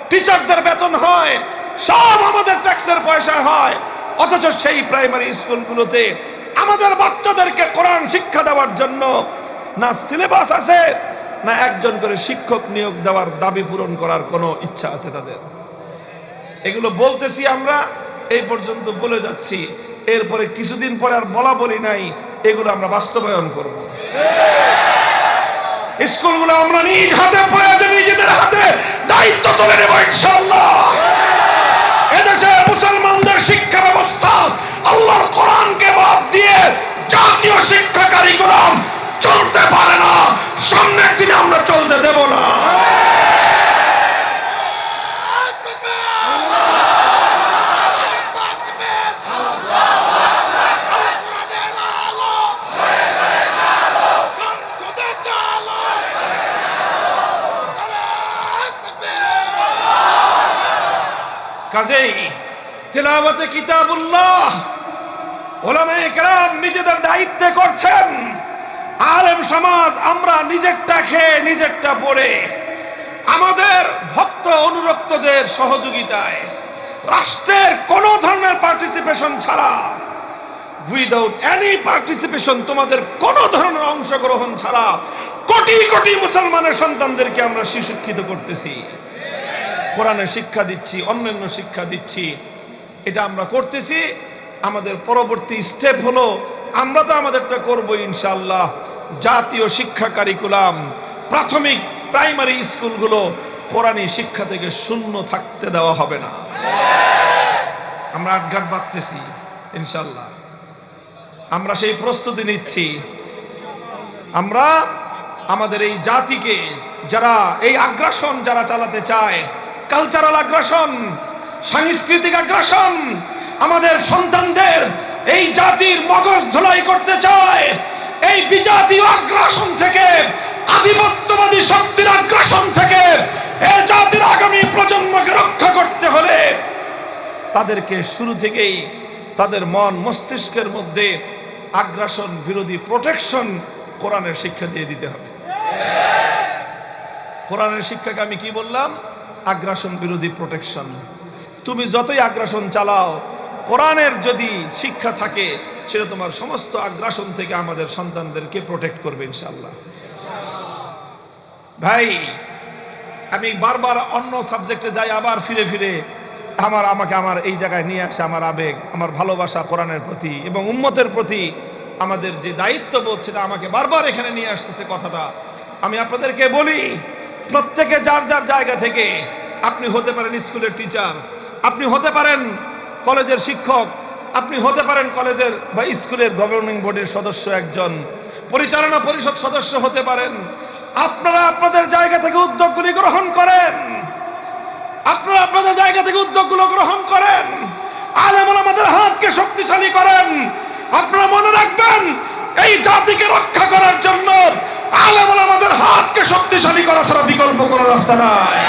টিচারদের বেতন হয়, সব আমাদের ট্যাক্সের পয়সায় হয়। অথচ সেই প্রাইমারি স্কুলগুলোতে আমাদের বাচ্চাদেরকে কোরআন শিক্ষা দেওয়ার জন্য না সিলেবাস আছে, না একজন করে শিক্ষক নিয়োগ দেওয়ার দাবি পূরণ করার কোনো ইচ্ছা আছে তাদের। এগুলো বলতেছি আমরা, এই পর্যন্ত বলে যাচ্ছি, এরপরে কিছুদিন পরে আর বলা বলি নাই, এগুলো আমরা বাস্তবায়ন করব। স্কুলগুলো আমরা নিজ হাতে প্রয়োজন নিজেদের হাতে দায়িত্ব তুলে নেব ইনশাআল্লাহ। এদেশে মুসলমানদের শিক্ষা ব্যবস্থা আল্লাহর কোরআনকে বাদ দিয়ে জাতীয় শিক্ষা কারিকুলাম চলতে পারে না, সামনের দিনে আমরা চলতে দেব না। কাজেই তিলাওয়াতে কিতাবুল্লাহ উলামায়ে কেরাম নিজেদের দায়িত্বে করছেন, আলেম সমাজ আমরা নিজেরটা খেয়ে নিজেরটা পড়ে আমাদের ভক্ত অনুরক্তদের সহযোগিতায় রাষ্ট্রের কোন ধরনের পার্টিসিপেশন ছাড়া, উইদাউট এনি পার্টিসিপেশন, তোমাদের কোন ধরনের অংশগ্রহণ ছাড়া কোটি কোটি মুসলমানের সন্তানদেরকে আমরা শিক্ষিত করতেছি, কোরআনের শিক্ষা দিচ্ছি, অন্যান্য শিক্ষা দিচ্ছি। এটা আমরা করতেছি। আমাদের পরবর্তী স্টেপ হলো আমরা তো আমাদেরটা করবো ইনশাআল্লাহ। জাতীয় শিক্ষা কারিকুলাম, প্রাথমিক প্রাইমারি স্কুলগুলো কোরআনী শিক্ষা থেকে শূন্য থাকতে দেওয়া হবে না। আমরা আটঘাট বাঁধতেছি ইনশাআল্লাহ, আমরা সেই প্রস্তুতি নিচ্ছি। আমরা আমাদের এই জাতিকে যারা এই আগ্রাসন যারা চালাতে চায়, কালচারাল আগ্রাসন, সাংস্কৃতিক আগ্রাসন, আমাদের সন্তানদের এই জাতির মগজ ধুলাই করতে চায়, এই বিজাতীয় আগ্রাসন থেকে, আধিপত্যবাদী শক্তির আগ্রাসন থেকে এই জাতির আগামী প্রজন্মকে রক্ষা করতে হলে তাদেরকে শুরু থেকেই তাদের মন মস্তিষ্কের মধ্যে আগ্রাসন বিরোধী প্রোটেকশন কোরআনের শিক্ষা দিয়ে দিতে হবে। কোরআনের শিক্ষাকে আমি কি বললাম? আগ্রাসন বিরোধী প্রোটেকশন। তুমি যতই আগ্রাসন চালাও, কোরআনের যদি শিক্ষা থাকে সেটা তোমার সমস্ত আগ্রাসন থেকে আমাদের সন্তানদেরকে প্রোটেক্ট করবে ইনশাআল্লাহ। ভাই, আমি বারবার অন্য সাবজেক্টে যাই, আবার ফিরে ফিরে আমাকে আমার এই জায়গায় নিয়ে আসে আমার আবেগ, আমার ভালোবাসা কোরআনের প্রতি এবং উম্মতের প্রতি আমাদের যে দায়িত্ববোধ, সেটা আমাকে বারবার এখানে নিয়ে আসতেছে কথাটা। আমি আপনাদেরকে বলি, প্রত্যেকে যার যার জায়গা থেকে, আপনি হতে পারেন স্কুলের টিচার, আপনি হতে পারেন কলেজের শিক্ষক, আপনি হতে পারেন কলেজের বা স্কুলের গভর্নিং বডির সদস্য, একজন পরিচালনা পরিষদ সদস্য হতে পারেন। আপনারা আপনাদের জায়গা থেকে উদ্যোগগুলি গ্রহণ করেন, আপনারা আপনাদের জায়গা থেকে উদ্যোগগুলো গ্রহণ করেন, আলেম ওলামাদের হাতকে শক্তিশালী করেন। আপনারা মনে রাখবেন, এই জাতিকে রক্ষা করার জন্য আলেম ওলামাদের হাতকে শক্তিশালী করা ছাড়া বিকল্প কোনো রাস্তা নাই।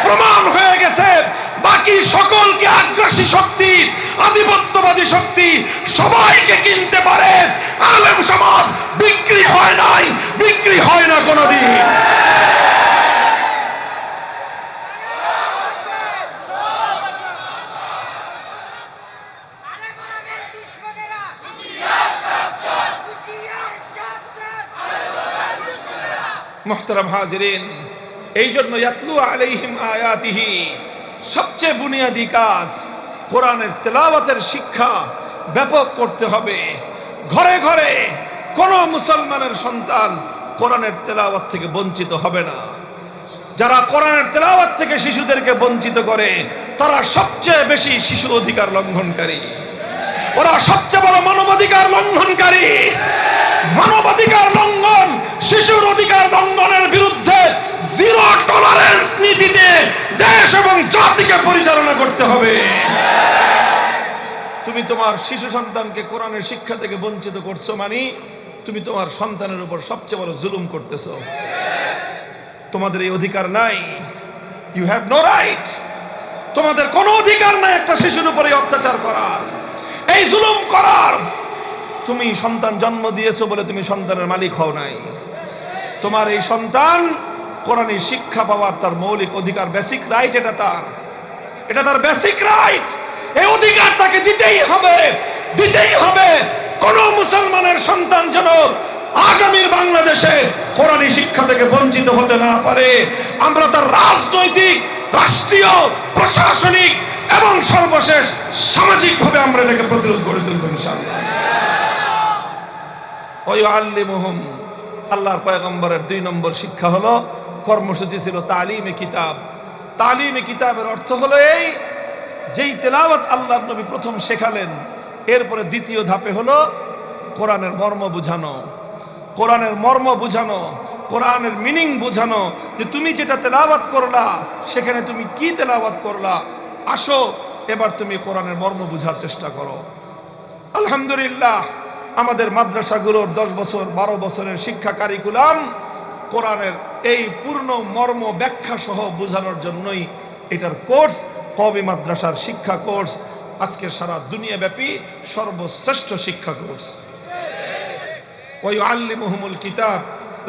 প্রমাণ হয়ে গেছে, বাকি সকলকে আগ্রাসী শক্তি, আধিপত্যবাদী শক্তি সবাইকে কিনতে পারে, আলেম সমাজ বিক্রি হয় নাই, বিক্রি হয় না কোনোদিন। মুহতারাম হাজিরিন, এই জন্য ইয়াতলু আলাইহিম আয়াতিহি, সবচেয়ে বুনিয়াদী কাজ কোরআনের তেলাওয়াতের শিক্ষা ব্যাপক করতে হবে। ঘরে ঘরে কোন মুসলমানের সন্তান কোরআনের তেলাওয়াত থেকে বঞ্চিত হবে না। যারা কোরআনের তেলাওয়াত থেকে শিশুদেরকে বঞ্চিত করে, তারা সবচেয়ে বেশি শিশু অধিকার লঙ্ঘনকারী, ওরা সবচেয়ে বড় মানবাধিকার লঙ্ঘনকারী। মানবাধিকার লঙ্ঘন, শিশুর অধিকার লঙ্ঘনের বিরুদ্ধে জিরো টলারেন্স নীতিতে দেশ এবং জাতিকে পরিচালনা করতে হবে। তুমি তোমার শিশু সন্তানকে কোরআনের শিক্ষা থেকে বঞ্চিত করছো, মানে তুমি তোমার সন্তানের উপর সবচেয়ে বড় জুলুম করতেছো। তোমাদের এই অধিকার নাই, ইউ হ্যাভ নো রাইট। তোমাদের কোনো অধিকার নাই একটা শিশুর উপরে অত্যাচার করার, এই জুলুম করার। তুমি সন্তান জন্ম দিয়েছো বলে তুমি সন্তানের মালিক হও নাই। তোমার এই সন্তান কোরআনী শিক্ষা পাওয়ার তার মৌলিক অধিকার, বেসিক রাইট, এটা তার বেসিক রাইট। এই অধিকার তাকে দিতেই হবে, দিতেই হবে। কোন মুসলমানের সন্তান যেন আগামীর বাংলাদেশে কোরআনী শিক্ষা থেকে বঞ্চিত হতে না পারে। আমরা তার রাজনৈতিক, রাষ্ট্রীয়, প্রশাসনিক এবং সর্বশেষ সামাজিকভাবে আমরা এটাকে প্রতিরোধ করে তুলব ইনশাআল্লাহ। ওয়ায়ুআল্লিমুহুম, আল্লাহর পয়গম্বরের 2 নম্বর শিক্ষা হলো, কর্মসূচি ছিল তালিমে কিতাব। তালিমে কিতাবের অর্থ হলো এই, যেই তেলাওয়াত আল্লাহর নবী প্রথম শেখালেন, এরপরে দ্বিতীয় ধাপে হলো কোরআনের মর্ম বুঝানো। কোরআনের মর্ম বুঝানো, কোরআনের মিনিং বুঝানো, যে তুমি যেটা তেলাওয়াত করলা সেখানে তুমি কি তেলাওয়াত করলা, আসো এবার তুমি কোরআনের মর্ম বুঝার চেষ্টা করো। আলহামদুলিল্লাহ, আমাদের মাদ্রাসাগুলোর 10 বছর 12 বছরের শিক্ষা কারিকুলাম কোরআনের এই পূর্ণ মর্ম ব্যাখ্যা সহ বোঝানোর জন্যই এটার কোর্স কওমি মাদ্রাসার শিক্ষা কোর্স আজকে সারা দুনিয়াব্যাপী সর্বশ্রেষ্ঠ শিক্ষা কোর্স। ওয়া ইউআল্লিমুহুমুল কিতাব,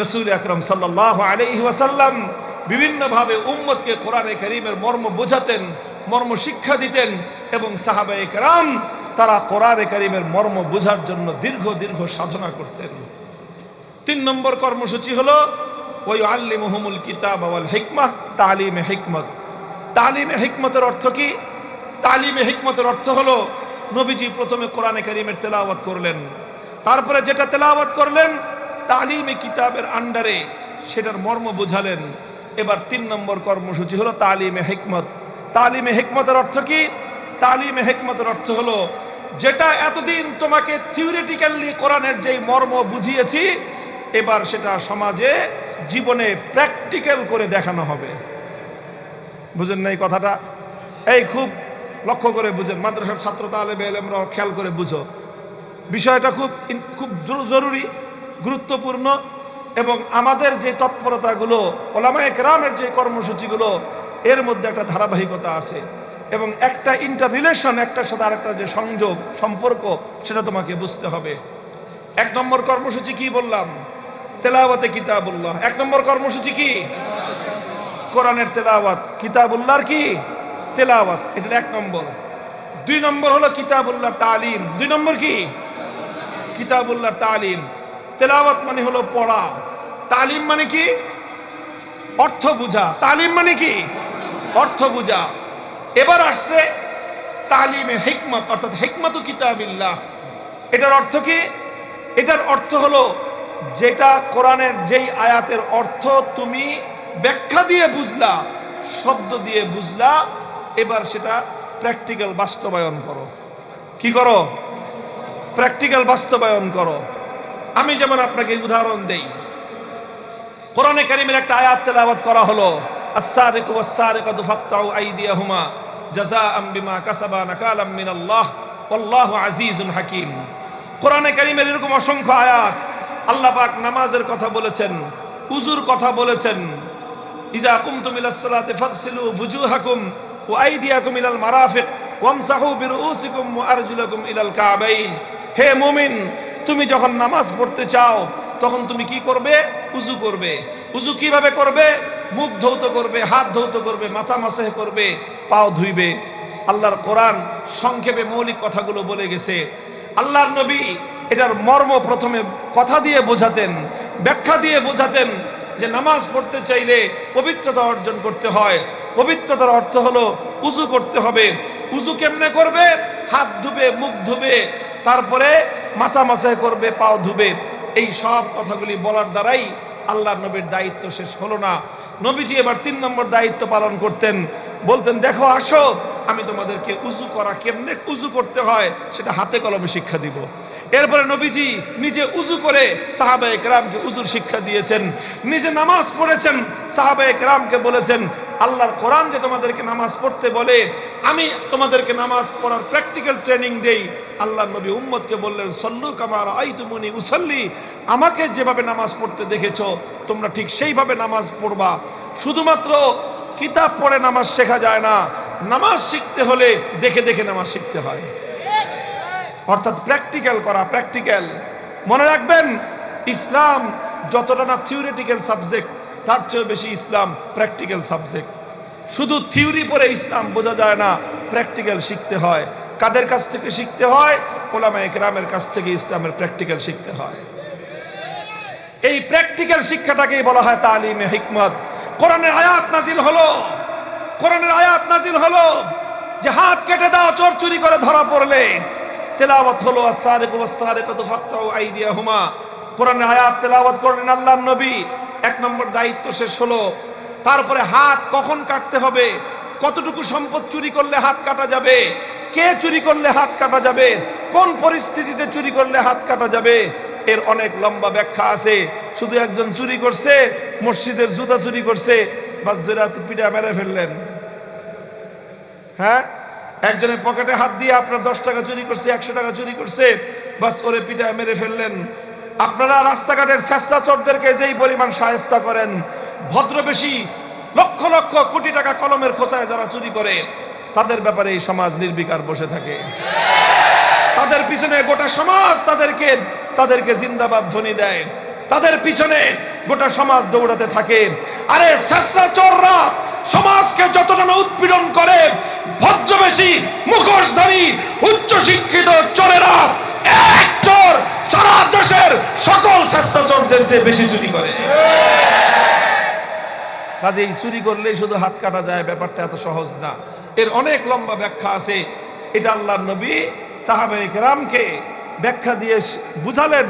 রাসূল আকরাম সাল্লাল্লাহু আলাইহি ওয়াসাল্লাম বিভিন্নভাবে উম্মতকে কোরআনে কারীমের মর্ম বোঝাতেন, মর্ম শিক্ষা দিতেন এবং সাহাবায়ে কেরাম তারা কোরআনে কারীমের মর্ম বোঝার জন্য দীর্ঘ দীর্ঘ সাধনা করতেন। 3 নম্বর কর্মসূচি হলো ওয়া ইউআল্লিমুহুমুল কিতাব ওয়াল হিকমাহ, তালিমে হিকমত। তালিমে হিকমতের অর্থ কি? তালিমে হিকমতের অর্থ হলো নবীজি প্রথমে কোরআনে কারীমের তেলাওয়াত করলেন, তারপরে যেটা তেলাওয়াত করলেন তালিমে কিতাবের আন্ডারে সেটার মর্ম বোঝালেন। এবার 3 নম্বর কর্মসূচি হলো তালিমে হিকমত। তালিমে হিকমতের অর্থ কি? তালিমে হিকমতের অর্থ হলো যেটা এতদিন তোমাকে থিওরিটিক্যালি কোরআনের যেই মর্ম বুঝিয়েছি এবার সেটা সমাজে জীবনে প্র্যাকটিক্যাল করে দেখানো হবে। বুঝেন না এই কথাটা? এই খুব লক্ষ্য করে বুঝেন, মাদ্রাসার ছাত্র তালেবে ইলমরা খেয়াল করে বুঝো, বিষয়টা খুব খুব জরুরি, গুরুত্বপূর্ণ। এবং আমাদের যে তৎপরতাগুলো, ওলামায়ে কেরামের যে কর্মসূচিগুলো, এর মধ্যে একটা ধারাবাহিকতা আছে এবং একটা ইন্টার রিলেশন, একটার সাথে আরেকটা যে সংযোগ সম্পর্ক, সেটা তোমাকে বুঝতে হবে। 1 নম্বর কর্মসূচি কি বললাম? তেলাওয়াতে কিতাবুল্লাহ। 1 নম্বর কর্মসূচি কি? কোরআনের তেলাওয়াত, কিতাবুল্লাহর কি তেলাওয়াত, এটা 1 নম্বর। 2 নম্বর হলো কিতাবুল্লাহর তালিম। 2 নম্বর কি? কিতাবুল্লাহর তালিম। তেলাওয়াত মানে হলো পড়া, তালিম মানে কি? অর্থ বুঝা। তালিম মানে কি? অর্থ বুঝা। এবার আসছে তালিমে হিকমত, অর্থাৎ হিকমতু কিতাবিল্লাহ। এটার অর্থ কি? এটার অর্থ হলো যেটা কোরআনের যেই আয়াতের অর্থ তুমি ব্যাখ্যা দিয়ে বুঝলা, শব্দ দিয়ে বুঝলা, এবার সেটা প্র্যাকটিক্যাল বাস্তবায়ন করো। কি করো? প্র্যাকটিক্যাল বাস্তবায়ন করো। আমি যেমন আপনাকে উদাহরণ দেই, কোরআনে কারীমের একটা আয়াত তেলাওয়াত করা হলো, আস-সারিকু ওয়াস-সারিকাতু ফাকতাউ আইদিয়াহুমা জাযাআম বিমা কাসাবা নাকালাম মিনাল্লাহ ওয়াল্লাহু আজিজুন হাকীম। কোরআনে কারীমের এরকম অসংখ্য আয়াত। আল্লাহ পাক নামাজের কথা বলেছেন, উযুর কথা বলেছেন, ইযা কুমতুম ইলাস সালাতি ফাগসিলু বুজুহাকুম ওয়া আইদিয়াকুম ইলাল মারাফিক ওয়ামসাহু বিরুউসিকুম ওয়া আরজুলাকুম ইলাল কাবাইন। হে মুমিন, তুমি যখন নামাজ পড়তে চাও তখন তুমি কি করবে? উযু করবে। উযু কিভাবে করবে? মুখ ধৌত করবে, হাত ধৌত করবে, মাথা মাসাহ করবে, পাও ধুইবে। আল্লাহর কোরআন সংক্ষেপে মৌলিক কথাগুলো বলে গেছে। আল্লাহর নবী এটার মর্ম প্রথমে কথা দিয়ে বোঝাতেন, ব্যাখ্যা দিয়ে বোঝাতেন যে নামাজ পড়তে চাইলে পবিত্রতা অর্জন করতে হয়। পবিত্রতার অর্থ হলো উযু করতে হবে। উযু কেমনে করবে? হাত ধুবে, মুখ ধুবে, তারপরে মাথা মাসাহ করবে, পাও ধুবে। এই সব কথাগুলি বলার দ্বারাই আল্লাহর নবীর দায়িত্ব শেষ হলো না। নবীজি এবার 3 নম্বর দায়িত্ব পালন করতেন। বলতেন, দেখো আসো, আমি তোমাদেরকে উযু করা, কেমনে উযু করতে হয় সেটা হাতে কলমে শিক্ষা দিব। এরপরে নবীজি নিজে উযু করে সাহাবায়ে কেরামকে উযুর শিক্ষা দিয়েছেন, নিজে নামাজ পড়েছেন, সাহাবায়ে কেরামকে বলেছেন আল্লাহর কোরআন যে তোমাদেরকে নামাজ পড়তে বলে, আমি তোমাদেরকে নামাজ পড়ার প্র্যাকটিক্যাল ট্রেনিং দেই। আল্লাহর নবী উম্মতকে বললেন, সল্লু কামা রাআইতুমুনি উসাল্লি, আমাকে যেভাবে নামাজ পড়তে দেখেছো তোমরা ঠিক সেইভাবে নামাজ পড়বা। শুধুমাত্র কিতাব পড়ে নামাজ শেখা যায় না, নামাজ শিখতে হলে দেখে দেখে নামাজ শিখতে হয়, অর্থাৎ প্র্যাকটিক্যাল করা। প্র্যাকটিক্যাল মনে রাখবেন, ইসলাম যতটা না থিওরিটিক্যাল সাবজেক্ট, তার চেয়ে বেশি ইসলাম প্র্যাকটিক্যাল সাবজেক্ট। শুধু থিওরি পড়ে ইসলাম বোঝা যায় না, প্র্যাকটিক্যাল শিখতে হয়। কাদের কাছ থেকে শিখতে হয়? উলামায়ে কেরামের কাছ থেকে ইসলামের প্র্যাকটিক্যাল শিখতে হয়। এই প্র্যাকটিক্যাল শিক্ষাটাকেই বলা হয় তালিমে হিকমত। কোরআনের আয়াত নাজিল হলো, কোরআনের আয়াত নাজিল হলো যে হাত কেটে দাও চোর চুরি করে ধরা পড়লে। তেলাওয়াত হলো আস-সারিকু ওয়াস-সারিকাতু ফাকতাউ আইদিয়াহুমা। কোরআনের আয়াত তেলাওয়াত করলেন আল্লাহর নবী। 1 নম্বর দায়িত্ব শেষ হলো। তারপরে হাত কখন কাটতে হবে, কতটুকু সম্পদ চুরি করলে হাত কাটা যাবে, কে চুরি করলে হাত কাটা যাবে, কোন পরিস্থিতিতে চুরি করলে হাত কাটা যাবে, এর অনেক লম্বা ব্যাখ্যা আছে। শুধু একজন চুরি করছে, মসজিদের জুতা চুরি করছে, বাস ধরে পিঠা মেরে ফেললেন। হ্যাঁ, একজনের পকেটে হাত দিয়ে আপনার 10 টাকা চুরি করছে, 100 টাকা চুরি করছে, বাস ওরে পিঠা মেরে ফেললেন। আপনারা রাস্তাঘাটের ছেঁচড়া চোরদেরকে যেই পরিমাণ শায়েস্তা করেন, ভদ্রবেশী লক্ষ লক্ষ কোটি টাকা কলমের খোঁচায় যারা চুরি করে, তাদের ব্যাপারে এই সমাজ নির্বিকার বসে থাকে। তাদের পিছনে গোটা সমাজ তাদেরকে জিন্দাবাদ ধ্বনি দেয়, তাদের পিছনে গোটা সমাজ দৌড়াতে থাকে। আরে শেষরা চোররা সমাজকে যতটা না উৎপীড়ন করে, ভদ্রবেশী মুখোশধারী উচ্চ শিক্ষিত চোরেরা এক চোর সারা দেশের সকল শেষরা চোরদের চেয়ে বেশি চুরি করে। কাজেই চুরি করলেই শুধু হাত কাটা যায়, ব্যাপারটা এত সহজ না, এর অনেক লম্বা ব্যাখ্যা আছে। এটা আল্লাহর নবী সাহাবায়ে কেরামকে ব্যাখ্যা দিয়ে বুঝালেন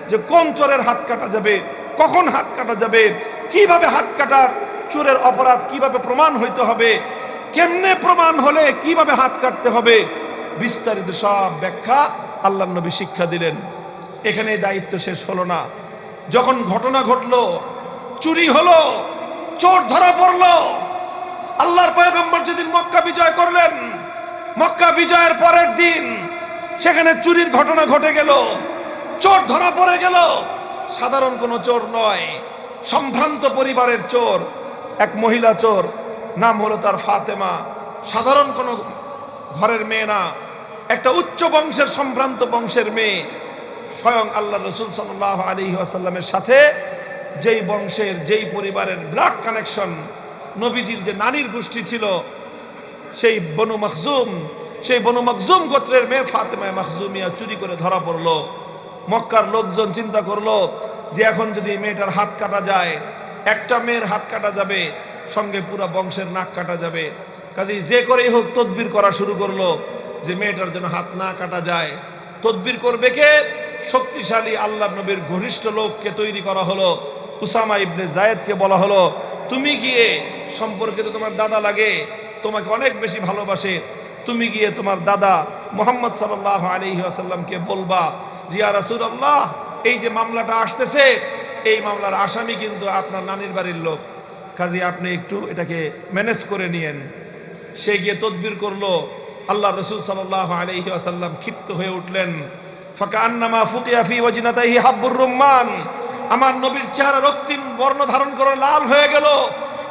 যে কোন চোরের হাত কাটা যাবে, কখন হাত কাটা যাবে, কিভাবে হাত কাটার চোরের অপরাধ কিভাবে প্রমাণ হইতে হবে, কেমনে প্রমাণ হলে কিভাবে হাত কাটতে হবে, বিস্তারিত সব ব্যাখ্যা আল্লাহর নবী শিক্ষা দিলেন। এখানে দায়িত্ব শেষ হলো না। যখন ঘটনা ঘটলো, চুরি হলো, চোর ধরা পড়লো, আল্লাহর পয়গম্বর যেদিন মক্কা বিজয় করলেন, মক্কা বিজয়ের পরের দিন সেখানে চুরির ঘটনা ঘটে গেল, চোর ধরা পড়ে গেল। সাধারণ কোনো চোর নয়, সম্ভ্রান্ত পরিবারের চোর, এক মহিলা চোর, নাম হলো তার ফাতেমা। সাধারণ কোনো ঘরের মেয়ে না, একটা উচ্চ বংশের সম্ভ্রান্ত বংশের মেয়ে। স্বয়ং আল্লাহ রাসূল সাল্লাল্লাহু আলাইহি ওয়াসাল্লামের সাথে যেই বংশের, যেই পরিবারের ব্লাড কানেকশন, নবীজির যে নানির গোষ্ঠী ছিল, সেই বনু মখজুম গোত্রের মেয়ে ফাতেমা মখজুমিয়া চুরি করে ধরা পড়লো। মক্কার লোকজন চিন্তা করলো যে এখন যদি মেয়েটার হাত কাটা যায়, একটা মেয়ের হাত কাটা যাবে, সঙ্গে পুরো বংশের নাক কাটা যাবে। কাজেই যে করেই হোক তদবির করা শুরু করলো যে মেয়েটার যেন হাত না কাটা যায়। তদবির করবে কে? শক্তিশালী আল্লাহ নবীর ঘনিষ্ঠ লোককে তৈরি করা হলো। উসামা ইবনে জায়েদকে বলা হলো, তুমি গিয়ে, সম্পর্কে তো তোমার দাদা লাগে, তোমাকে অনেক বেশি ভালোবাসে, তুমি গিয়ে তোমার দাদা মুহাম্মদ সাল্লাল্লাহু আলাইহি ওয়াসাল্লামকে বলবা যে ইয়া রাসূলুল্লাহ, এই যে মামলাটা আসতেছে, এই মামলার আসামি কিন্তু আপনার নানির বাড়ির লোক, কাজে আপনি একটু এটাকে ম্যানেজ করে নিয়েন। সে গিয়ে তদবির করলো। আল্লাহ রাসূল সাল্লাল্লাহু আলাইহি ওয়াসাল্লাম ক্ষিপ্ত হয়ে উঠলেন। ফাকান্নামা ফুকিয়া ফি ওয়াজনাতাহি হাব্বুর রুম্মান, আমার নবীর চেহারা রক্তিম বর্ণ ধারণ করে লাল হয়ে গেল।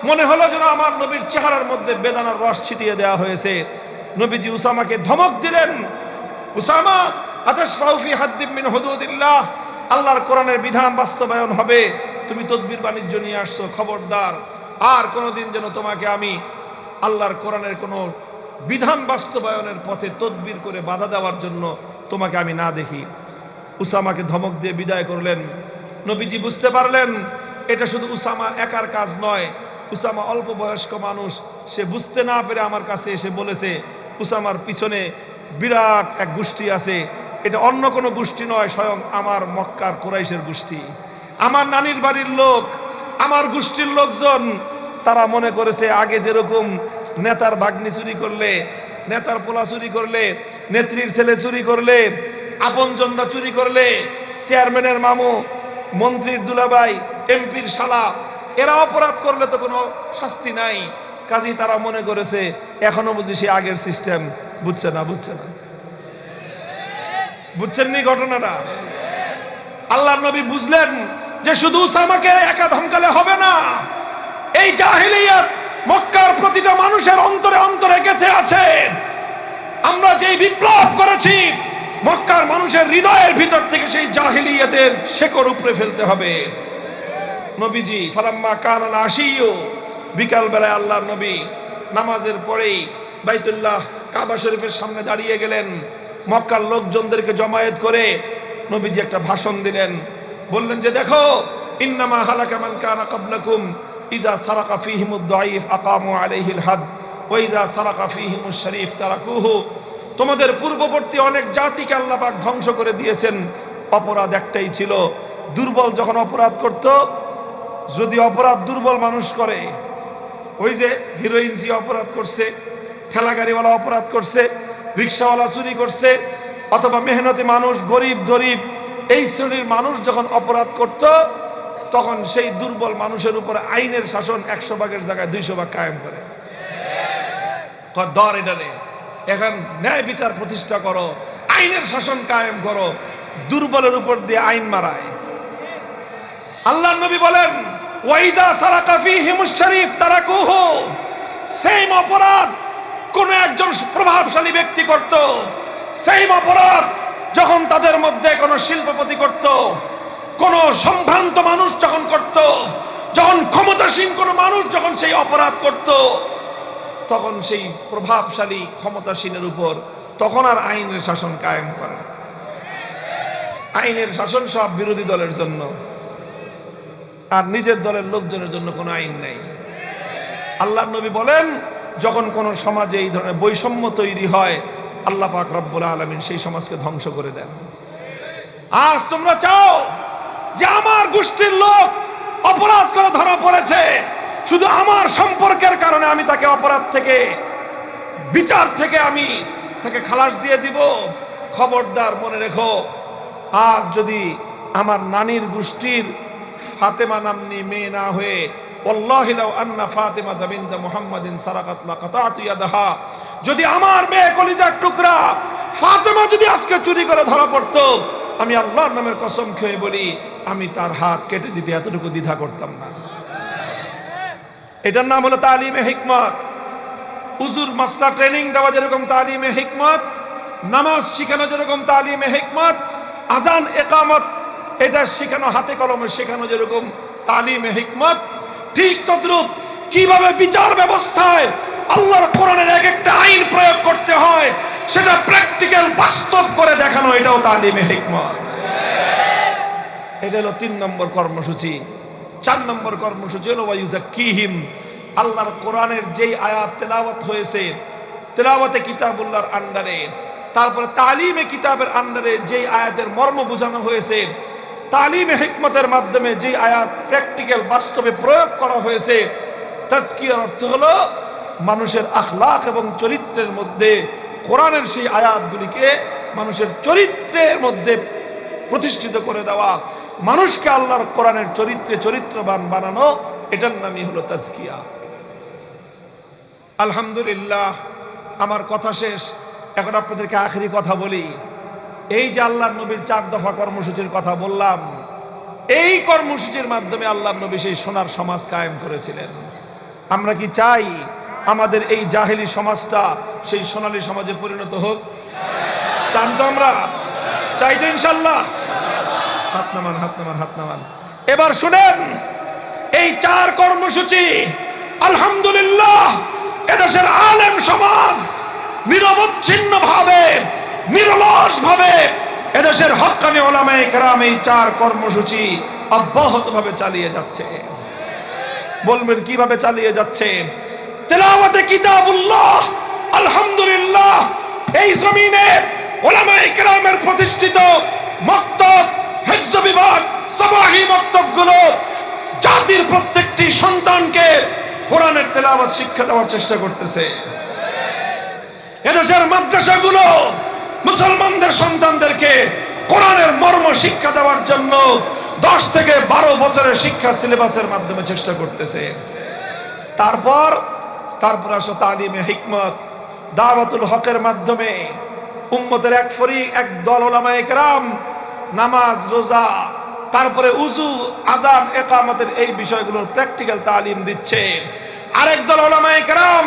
মনে হলো যেন আমার নবীর চেহারার মধ্যে বেদানার রস ছিটিয়ে দেওয়া হয়েছে। নবীজি উসামাকে ধমক দিলেন, উসামা আতাশফাউ ফি হাদ্দিম মিন হুদুদিল্লাহ, আল্লাহর কোরআনের বিধান বাস্তবায়ন হবে, তুমি তদবির বাণিজ্য নিয়ে আসছো, খবরদার আর কোনোদিন যেন তোমাকে আমি আল্লাহর কোরআনের কোনো বিধান বাস্তবায়নের পথে তদবির করে বাধা দেওয়ার জন্য তোমাকে আমি না দেখি। উসামাকে ধমক দিয়ে বিদায় করলেন। নবীজি বুঝতে পারলেন এটা শুধু উসামা একার কাজ নয়, উসামা অল্প বয়স্ক মানুষ, সে বুঝতে না পেরে আমার কাছে এসে বলেছে উসামার পিছনে বিরাট এক গোষ্ঠী আছে, এটা অন্য কোনো গোষ্ঠী নয়, স্বয়ং আমার মক্কার কুরাইশের গোষ্ঠী, আমার নানির বাড়ির লোক, আমার গোষ্ঠীর লোকজন। তারা মনে করেছে আগে যেরকম নেতার ভাগ্নি চুরি করলে, নেতার পোলা চুরি করলে, নেত্রীর ছেলে চুরি করলে, আপনজনরা চুরি করলে, চেয়ারম্যানের মামু, মন্ত্রীর দুলাভাই, এমপির শালা, এরা অপরাধ করলে তো কোনো শাস্তি নাই। কাজেই তারা মনে করেছে এখনো বুঝি সে আগের সিস্টেম। বুঝছে না বুঝছেননি ঘটনাটা? আল্লাহর নবী বুঝলেন যে শুধু উসামাকে একা ধমকালে হবে না, এই জাহিলিয়াত মক্কার প্রতিটা মানুষের অন্তরে অন্তরে গেঁথে আছে। আমরা যেই বিপ্লব করেছি, মক্কার মানুষের হৃদয়ের ভিতর থেকে সেই জাহিলিয়াতের শেকড় উপড়ে ফেলতে হবে। নবীজি ফালাম্মা কানাল আশিয়্যু, বিকাল বেলায় আল্লাহর নবী নামাজের পরেই বাইতুল্লাহ কাবা শরীফের সামনে দাঁড়িয়ে গেলেন। মক্কার লোকজনদেরকে জমায়েত করে নবীজি একটা ভাষণ দিলেন। বললেন যে দেখো, ইন্নামা হালাকা মান কানা ক্বাবলাকুম ইযা সারাকা ফীহিমুদ দাঈফ আকামু আলাইহিল হাদ ওয়া ইযা সারাকা ফীহিমুশ শরীফ তারাকুহু। তোমাদের পূর্ববর্তী অনেক জাতিকে আল্লাহ পাক ধ্বংস করে দিয়েছেন, অপরাধ একটাই ছিল, দুর্বল যখন অপরাধ করত, যদি অপরাধ দুর্বল মানুষ করে, ওই যে হিরোইন যে অপরাধ করছে, ঠেলা গাড়িওয়ালা অপরাধ করছে, রিক্সাওয়ালা চুরি করছে, অথবা মেহনতি মানুষ, গরিব দরিব, এই শ্রেণীর মানুষ যখন অপরাধ করত, তখন সেই দুর্বল মানুষের উপরে আইনের শাসন 100 ভাগের জায়গায় 200 ভাগ কায়েম করে। ধর এটারে, এখন ন্যায় বিচার প্রতিষ্ঠা করো, আইনের শাসন কায়েম করো, দুর্বলের উপর দিয়ে আইন মারায়। আল্লাহর নবী বলেন ওয়াইজা সারাকা ফীহিমুশ শরীফ তারাকুহু, সেম অপরাধ কোন একজন প্রভাবশালী ব্যক্তি করত, সেম অপরাধ যখন তাদের মধ্যে কোন শিল্পপতি করত, কোন সম্ভ্রান্ত মানুষ যখন করত, যখন ক্ষমতাসীন কোন মানুষ যখন সেই অপরাধ করত, তখন সেই প্রভাবশালী ক্ষমতাসীনের উপর তখন আর আইনের শাসন কায়েম করে। আইনের শাসন সব বিরোধী দলের জন্য, আর নিজের দলের লোকজনের জন্য কোনো আইন নেই। আল্লাহর নবী বলেন, যখন কোন সমাজে এই ধরনের বৈষম্য তৈরি হয়, আল্লাহ পাক রব্বুল আলামিন সেই সমাজকে ধ্বংস করে দেন। আজ তোমরা চাও যে আমার গোষ্ঠীর লোক অপরাধ করে ধরা পড়েছে, শুধু আমার সম্পর্কের কারণে আমি তাকে অপরাধ থেকে, বিচার থেকে আমি তাকে খালাস দিয়ে দিব। খবরদার, মনে রেখো, আজ যদি আমার নানির গোষ্ঠীর ফাতেমা নামনি মেয়ে না হয়ে, ওয়াল্লাহি লাউ আন্না ফাতিমা বিনত মুহাম্মাদিন সারাকাত লাকাতাতু ইয়াদাহা, যদি আমার মেয়ে কলিজার টুকরা ফাতেমা যদি আজকে চুরি করে ধরা পড়তো, আমি আল্লাহর নামের কসম খেয়ে বলি, আমি তার হাত কেটে দিতে এতটুকু দ্বিধা করতাম না। এটার নাম হলো তালিমে হিকমত। উজুর মাসলা ট্রেনিং দেওয়া যেরকম তালিমে হিকমত, নামাজ শিখানো যেরকম তালিমে হিকমত, আজান একামত এটা শেখানো, হাতে কলমে শেখানো যেরকম তালিমে হিকমত, ঠিক তদ্রূপ কিভাবে বিচার ব্যবস্থায় আল্লাহর কোরআনের এক একটা আইন প্রয়োগ করতে হয় সেটা প্র্যাকটিক্যাল বাস্তব করে দেখানো, এটাও তালিমে হিকমত। এটা হলো 3 নম্বর কর্মসূচি। 4 নম্বর কর্মসূচি হলো ওয়ায়ুযাক্কিহিম, আল্লাহর কোরআনের যেই আয়াত তেলাওয়াত হয়েছে, তেলাওয়াতে কিতাবুল্লাহর আন্ডারে, তারপরে তালিমে কিতাবের আন্ডারে যেই আয়াতের মর্ম বোঝানো হয়েছে, তালিমে হিকমতের মাধ্যমে যেই আয়াত প্র্যাকটিক্যাল বাস্তবে প্রয়োগ করা হয়েছে, তাজকিয়ার অর্থ হলো মানুষের আখলাক এবং চরিত্রের মধ্যে কোরআনের সেই আয়াতগুলিকে মানুষের চরিত্রের মধ্যে প্রতিষ্ঠিত করে দেওয়া, মানুষকে আল্লাহর কোরআনের চরিত্রে চরিত্রবান বানানো, এটার নামই হলো তাজকিয়া। আলহামদুলিল্লাহ, আমার কথা শেষ, এখন আপনাদেরকে আখেরি কথা বলি। এই যে আল্লাহর নবীর 4 দফা কর্মসূচির কথা বললাম, এই কর্মসূচির মাধ্যমে আল্লাহর নবী সেই সোনার সমাজ কায়েম করেছিলেন। আমরা কি চাই আমাদের এই জাহেলি সমাজটা সেই সোনালী সমাজে পরিণত হোক? চান তো? আমরা চাই তো ইনশাল্লাহ? হাত নামান, হাত নামান, হাত নামান। এবার শুনেন, এই 4 কর্মসূচি আলহামদুলিল্লাহ এদেশের আলেম সমাজ নিরবচ্ছিন্ন ভাবে, নিরলস ভাবে এদেশের হক্কানি উলামায়ে কেরাম এই 4 কর্মসূচি অব্যাহত ভাবে চালিয়ে যাচ্ছে। বলবেন কিভাবে চালিয়ে যাচ্ছে? তেলাওয়াতে কিতাবুল্লাহ আলহামদুলিল্লাহ এই জমিনে উলামায়ে কেরামের প্রতিষ্ঠিত মক্তব, হিফজ বিভাগ, সাবাহি মক্তবগুলো জাতির প্রত্যেকটি সন্তানকে কোরআনের তেলাওয়াত শিক্ষা দেওয়ার চেষ্টা করতেছে। এদেশের মাদ্রাসাগুলো মুসলমানদের সন্তানদেরকে কোরআনের মর্ম শিক্ষা দেওয়ার জন্য 10 থেকে 12 বছরের শিক্ষা সিলেবাসের মাধ্যমে চেষ্টা করতেছে। তারপর আসো তালিমে হিকমত, দাওয়াতুল হকের মাধ্যমে উম্মতের এক দল উলামায়ে কেরাম নামাজ, রোজা, তারপরে উযু, আযান, ইকামতের এই বিষয়গুলোর প্র্যাকটিক্যাল তালিম দিচ্ছে। আরেক দল উলামায়ে কেরাম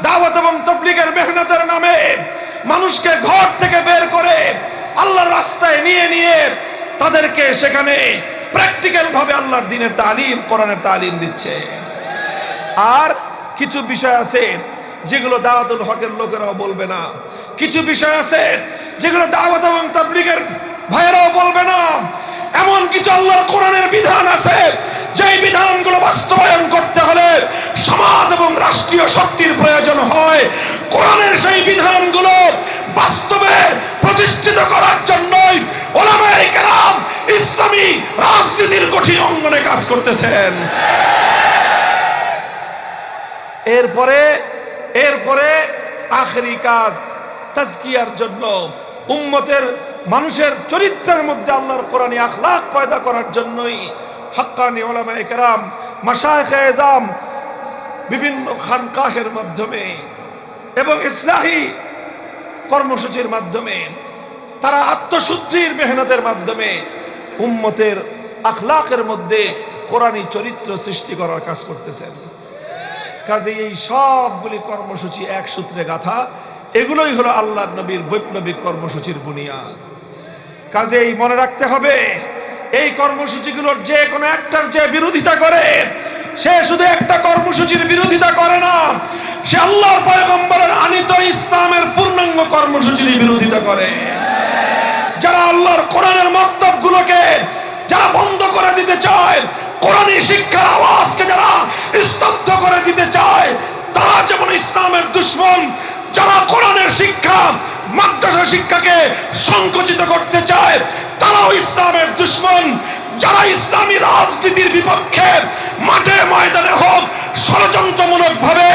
দাওয়াত এবং তাবলীগের মেহনতের নামে মানুষকে ঘর থেকে বের করে আল্লাহর রাস্তায় নিয়ে তাদেরকে সেখানে প্র্যাকটিক্যাল ভাবে আল্লাহর দ্বীনের তালিম, কোরআনের তালিম দিচ্ছে। আর কিছু বিষয় আছে যেগুলো দাওয়াতুল হকের লোকেরাও বলবে না, কিছু বিষয় আছে যেগুলো দাওয়াত এবং তাবলীগের ভাইয়েরাও বলবে না। এমন কিছু আল্লাহর কোরআনের বিধান আছে যেই বিধানগুলো বাস্তবায়ন করতে হলে সমাজ এবং রাষ্ট্রীয় শক্তির প্রয়োজন হয়। কোরআনের সেই বিধানগুলো বাস্তবে প্রতিষ্ঠিত করার জন্যই উলামায়ে কেরাম ইসলামী রাজনীতির কঠিন অঙ্গনে কাজ করতেছেন। এরপরে আখেরি কাজ তাজকিয়ার জন্য, উম্মতের মানুষের চরিত্রের মধ্যে আল্লাহর কোরআনী আখলাক পয়দা করার জন্যই হক্কানি উলামায়ে কেরাম, মাশায়েখে এজাম বিভিন্ন খানকাহের মাধ্যমে এবং ইসলাহি কর্মসূচির মাধ্যমে, তারা আত্মশুদ্ধির মেহনতের মাধ্যমে উম্মতের আখলাকের মধ্যে কোরআনী চরিত্র সৃষ্টি করার কাজ করতেছেন। কাজে এই সবগুলি কর্মসূচি এক সূত্রে গাথা, এগুলোই হলো আল্লাহর নবীর বৈপ্লবিক কর্মসূচির বুনিয়াদ। কাজেই মনে রাখতে হবে, এই কর্মসূচিগুলোর যে কোনো একটার যে বিরোধিতা করে, সে শুধু একটা কর্মসূচির বিরোধিতা করে না, সে আল্লাহর পয়গম্বরের আনিত ইসলামের পূর্ণাঙ্গ কর্মসূচির বিরোধিতা করে। যারা আল্লাহর কোরআনের মক্তবগুলোকে যারা বন্ধ করে দিতে চায়, কোরআনী শিক্ষার আওয়াজকে যারা স্তব্ধ করে দিতে চায়, তারা যেমন ইসলামের দুশমন। যারা কোরআনের শিক্ষা, মাদ্রাসা শিক্ষাকে সংকুচিত করতে চায়, তারাও ইসলামের দুশমন। যারা ইসলামী রাজনীতির বিপক্ষে মাঠে ময়দানে হোক ষড়যন্ত্রমূলক ভাবে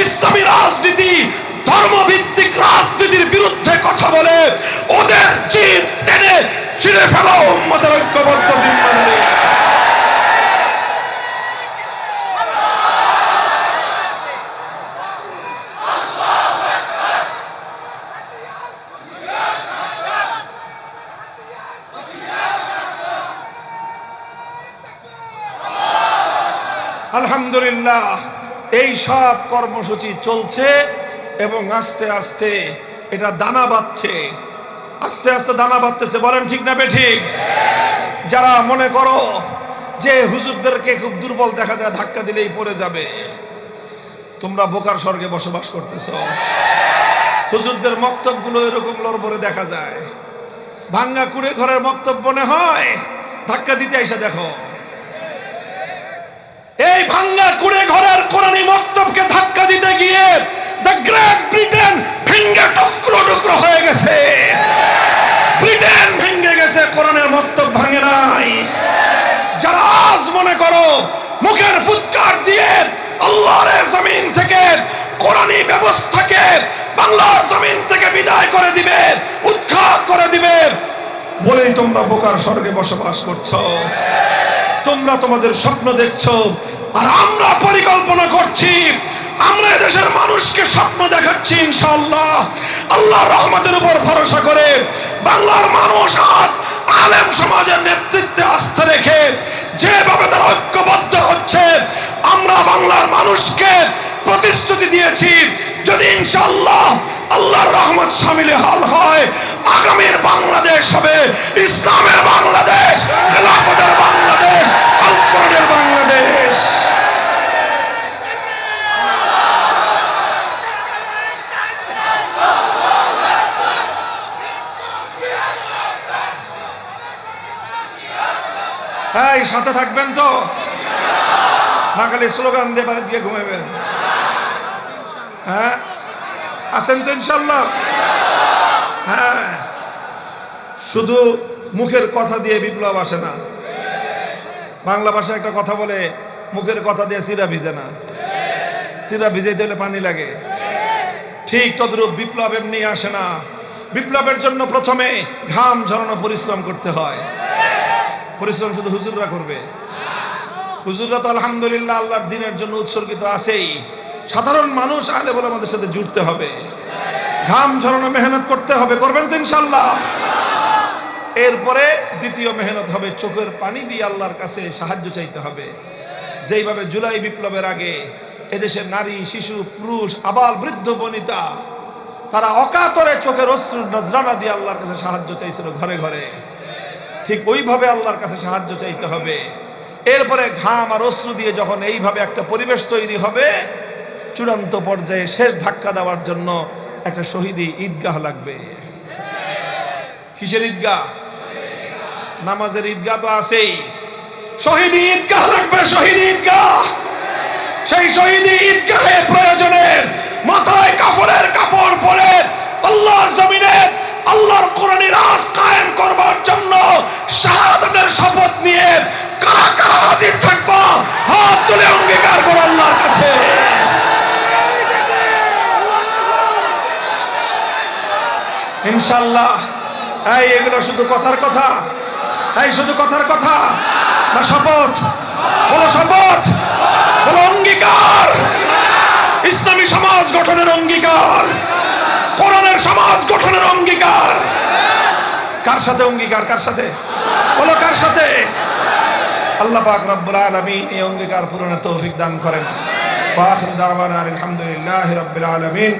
ইসলামী রাজনীতি, ধর্মভিত্তিক রাজনীতির বিরুদ্ধে কথা বলে, ওদের জিদ টেনে ছিঁড়ে ফেলা উম্মতের ঐক্যবদ্ধ জিম্মাদারি। আলহামদুলিল্লাহ, এই সব কর্মসূচি চলছে এবং আস্তে আস্তে এটা দানা বাঁধছে, আস্তে আস্তে দানা বাঁধতেছে। বলেন ঠিক না বেঠিক? যারা মনে করো যে হুজুরদেরকে খুব দুর্বল দেখা যায়, ধাক্কা দিলেই পড়ে যাবে, তোমরা বোকার স্বর্গে বসবাস করতেছো। হুজুরদের বক্তব্যগুলো এরকম লড়বড়ে দেখা যায়, ভাঙ্গা কুড়ে ঘরের বক্তব্য মনে হয়, ধাক্কা দিতে এসে দেখো এই ভাঙ্গা কুড়ে ঘরের কোরআনী বক্তব্যকে ধাক্কা দিতে গিয়ে দ্য গ্রেট ব্রিটেন ভেঙ্গে টুকরো টুকরো হয়ে গেছে। ব্রিটেন ভেঙ্গে গেছে, কোরআনের বক্তব্য ভাঙে নাই। যারা আজ মনে করো মুখের ফুৎকার দিয়ে আল্লাহর জমিন থেকে কোরআনী ব্যবস্থাকে বাংলার জমিন থেকে বিদায় করে দিবে, উৎখাত করে দিবে বলেই তোমরা বোকার স্বর্গে বসবাস করছো। তোমরা তোমাদের স্বপ্ন দেখছো, আর আমরা পরিকল্পনা করছি। আমরা দেশের মানুষকে স্বপ্ন দেখাচ্ছি ইনশাআল্লাহ, আল্লাহর রহমতের উপর ভরসা করে। বাংলার মানুষ আজ আলেম সমাজের নেতৃত্বে আস্থা রেখে যেভাবে তারা ঐক্যবদ্ধ হচ্ছে, আমরা বাংলার মানুষকে প্রতিশ্রুতি দিয়েছি, যদি ইনশাআল্লাহ আল্লাহর রহমত শামিলে হাল হয়, আগামীর বাংলাদেশ হবে ইসলামের বাংলাদেশ, খেলাফতের বাংলাদেশ, আল কোরআনের বাংলাদেশ। হ্যাঁ, সাথে থাকবেন তো, না খালি স্লোগান দিয়ে বাড়ি দিয়ে ঘুমাবেন? হ্যাঁ, আছেন তো ইনশাল্লাহ? হ্যাঁ, শুধু মুখের কথা দিয়ে বিপ্লব আসে না। বাংলা ভাষায় একটা কথা বলে, মুখের কথা দিয়ে চিরা ভিজে না, চিরা ভিজাইতে হলে পানি লাগে। ঠিক তদ্রূপ বিপ্লব এমনি আসে না। বিপ্লবের জন্য প্রথমে ঘাম ঝরানো পরিশ্রম করতে হয়। পরিশ্রম শুধু হুজুররা করবে? হুজুররা তো আলহামদুলিল্লাহ আল্লাহর দ্বীনের জন্য উৎসর্গিত আছেই। সাধারণ মানুষ আলে বলে আমাদের সাথে জুড়তে হবে, ঘাম ঝরানো মেহনত করতে হবে। করবেন তো ইনশাল্লাহ? এরপরে দ্বিতীয় মেহনত হবে চোখের পানি দিয়ে আল্লাহর কাছে সাহায্য চাইতে হবে। যেইভাবে জুলাই বিপ্লবের আগে এদেশের নারী, শিশু, পুরুষ, আবাল, বৃদ্ধ, বনিতা তারা অকাতরে চোখের অশ্রু নজরানা দিয়ে আল্লাহর কাছে সাহায্য চাইছিল ঘরে ঘরে, ঠিক ওইভাবে আল্লাহর কাছে সাহায্য চাইতে হবে। এরপরে ঘাম আর অশ্রু দিয়ে যখন এইভাবে একটা পরিবেশ তৈরি হবে, চূড়ান্ত পর্যায়ে শেষ ধাক্কা দেওয়ার জন্য একটা শহীদি ঈদগাহ লাগবে। কিসের ঈদগাহ? নামাজের ঈদগাহ তো আছেই, শহীদি ঈদগাহ লাগবে, শহীদি ঈদগাহ। সেই শহীদি ঈদগাহে প্রয়োজনে মাথায় কাফনের কাপড় পরে আল্লাহর জমিনে আল্লাহর কোরআনী রাজ কায়েম করবার জন্য শাহাদাতের শপথ নিয়ে কারা কারা হাজির থাকবা? হাত তুলে অঙ্গীকার করো আল্লাহর কাছে। ইনশাআল্লাহ। এই এগুলো শুধু কথার কথা? এই শুধু কথার কথা না শপথ? বলো শপথ, বলো অঙ্গীকার। ইসলামী সমাজ গঠনের অঙ্গীকার, কোরআনের সমাজ গঠনের অঙ্গীকার। কার সাথে অঙ্গীকার? কার সাথে? বলো কার সাথে? আল্লাহ পাক রব্বুল আলামিন এই অঙ্গীকার পূরণের তৌফিক দান করেন। ওয়া আখিরু দাওয়ানা আলহামদুলিল্লাহি রাব্বিল আলামিন।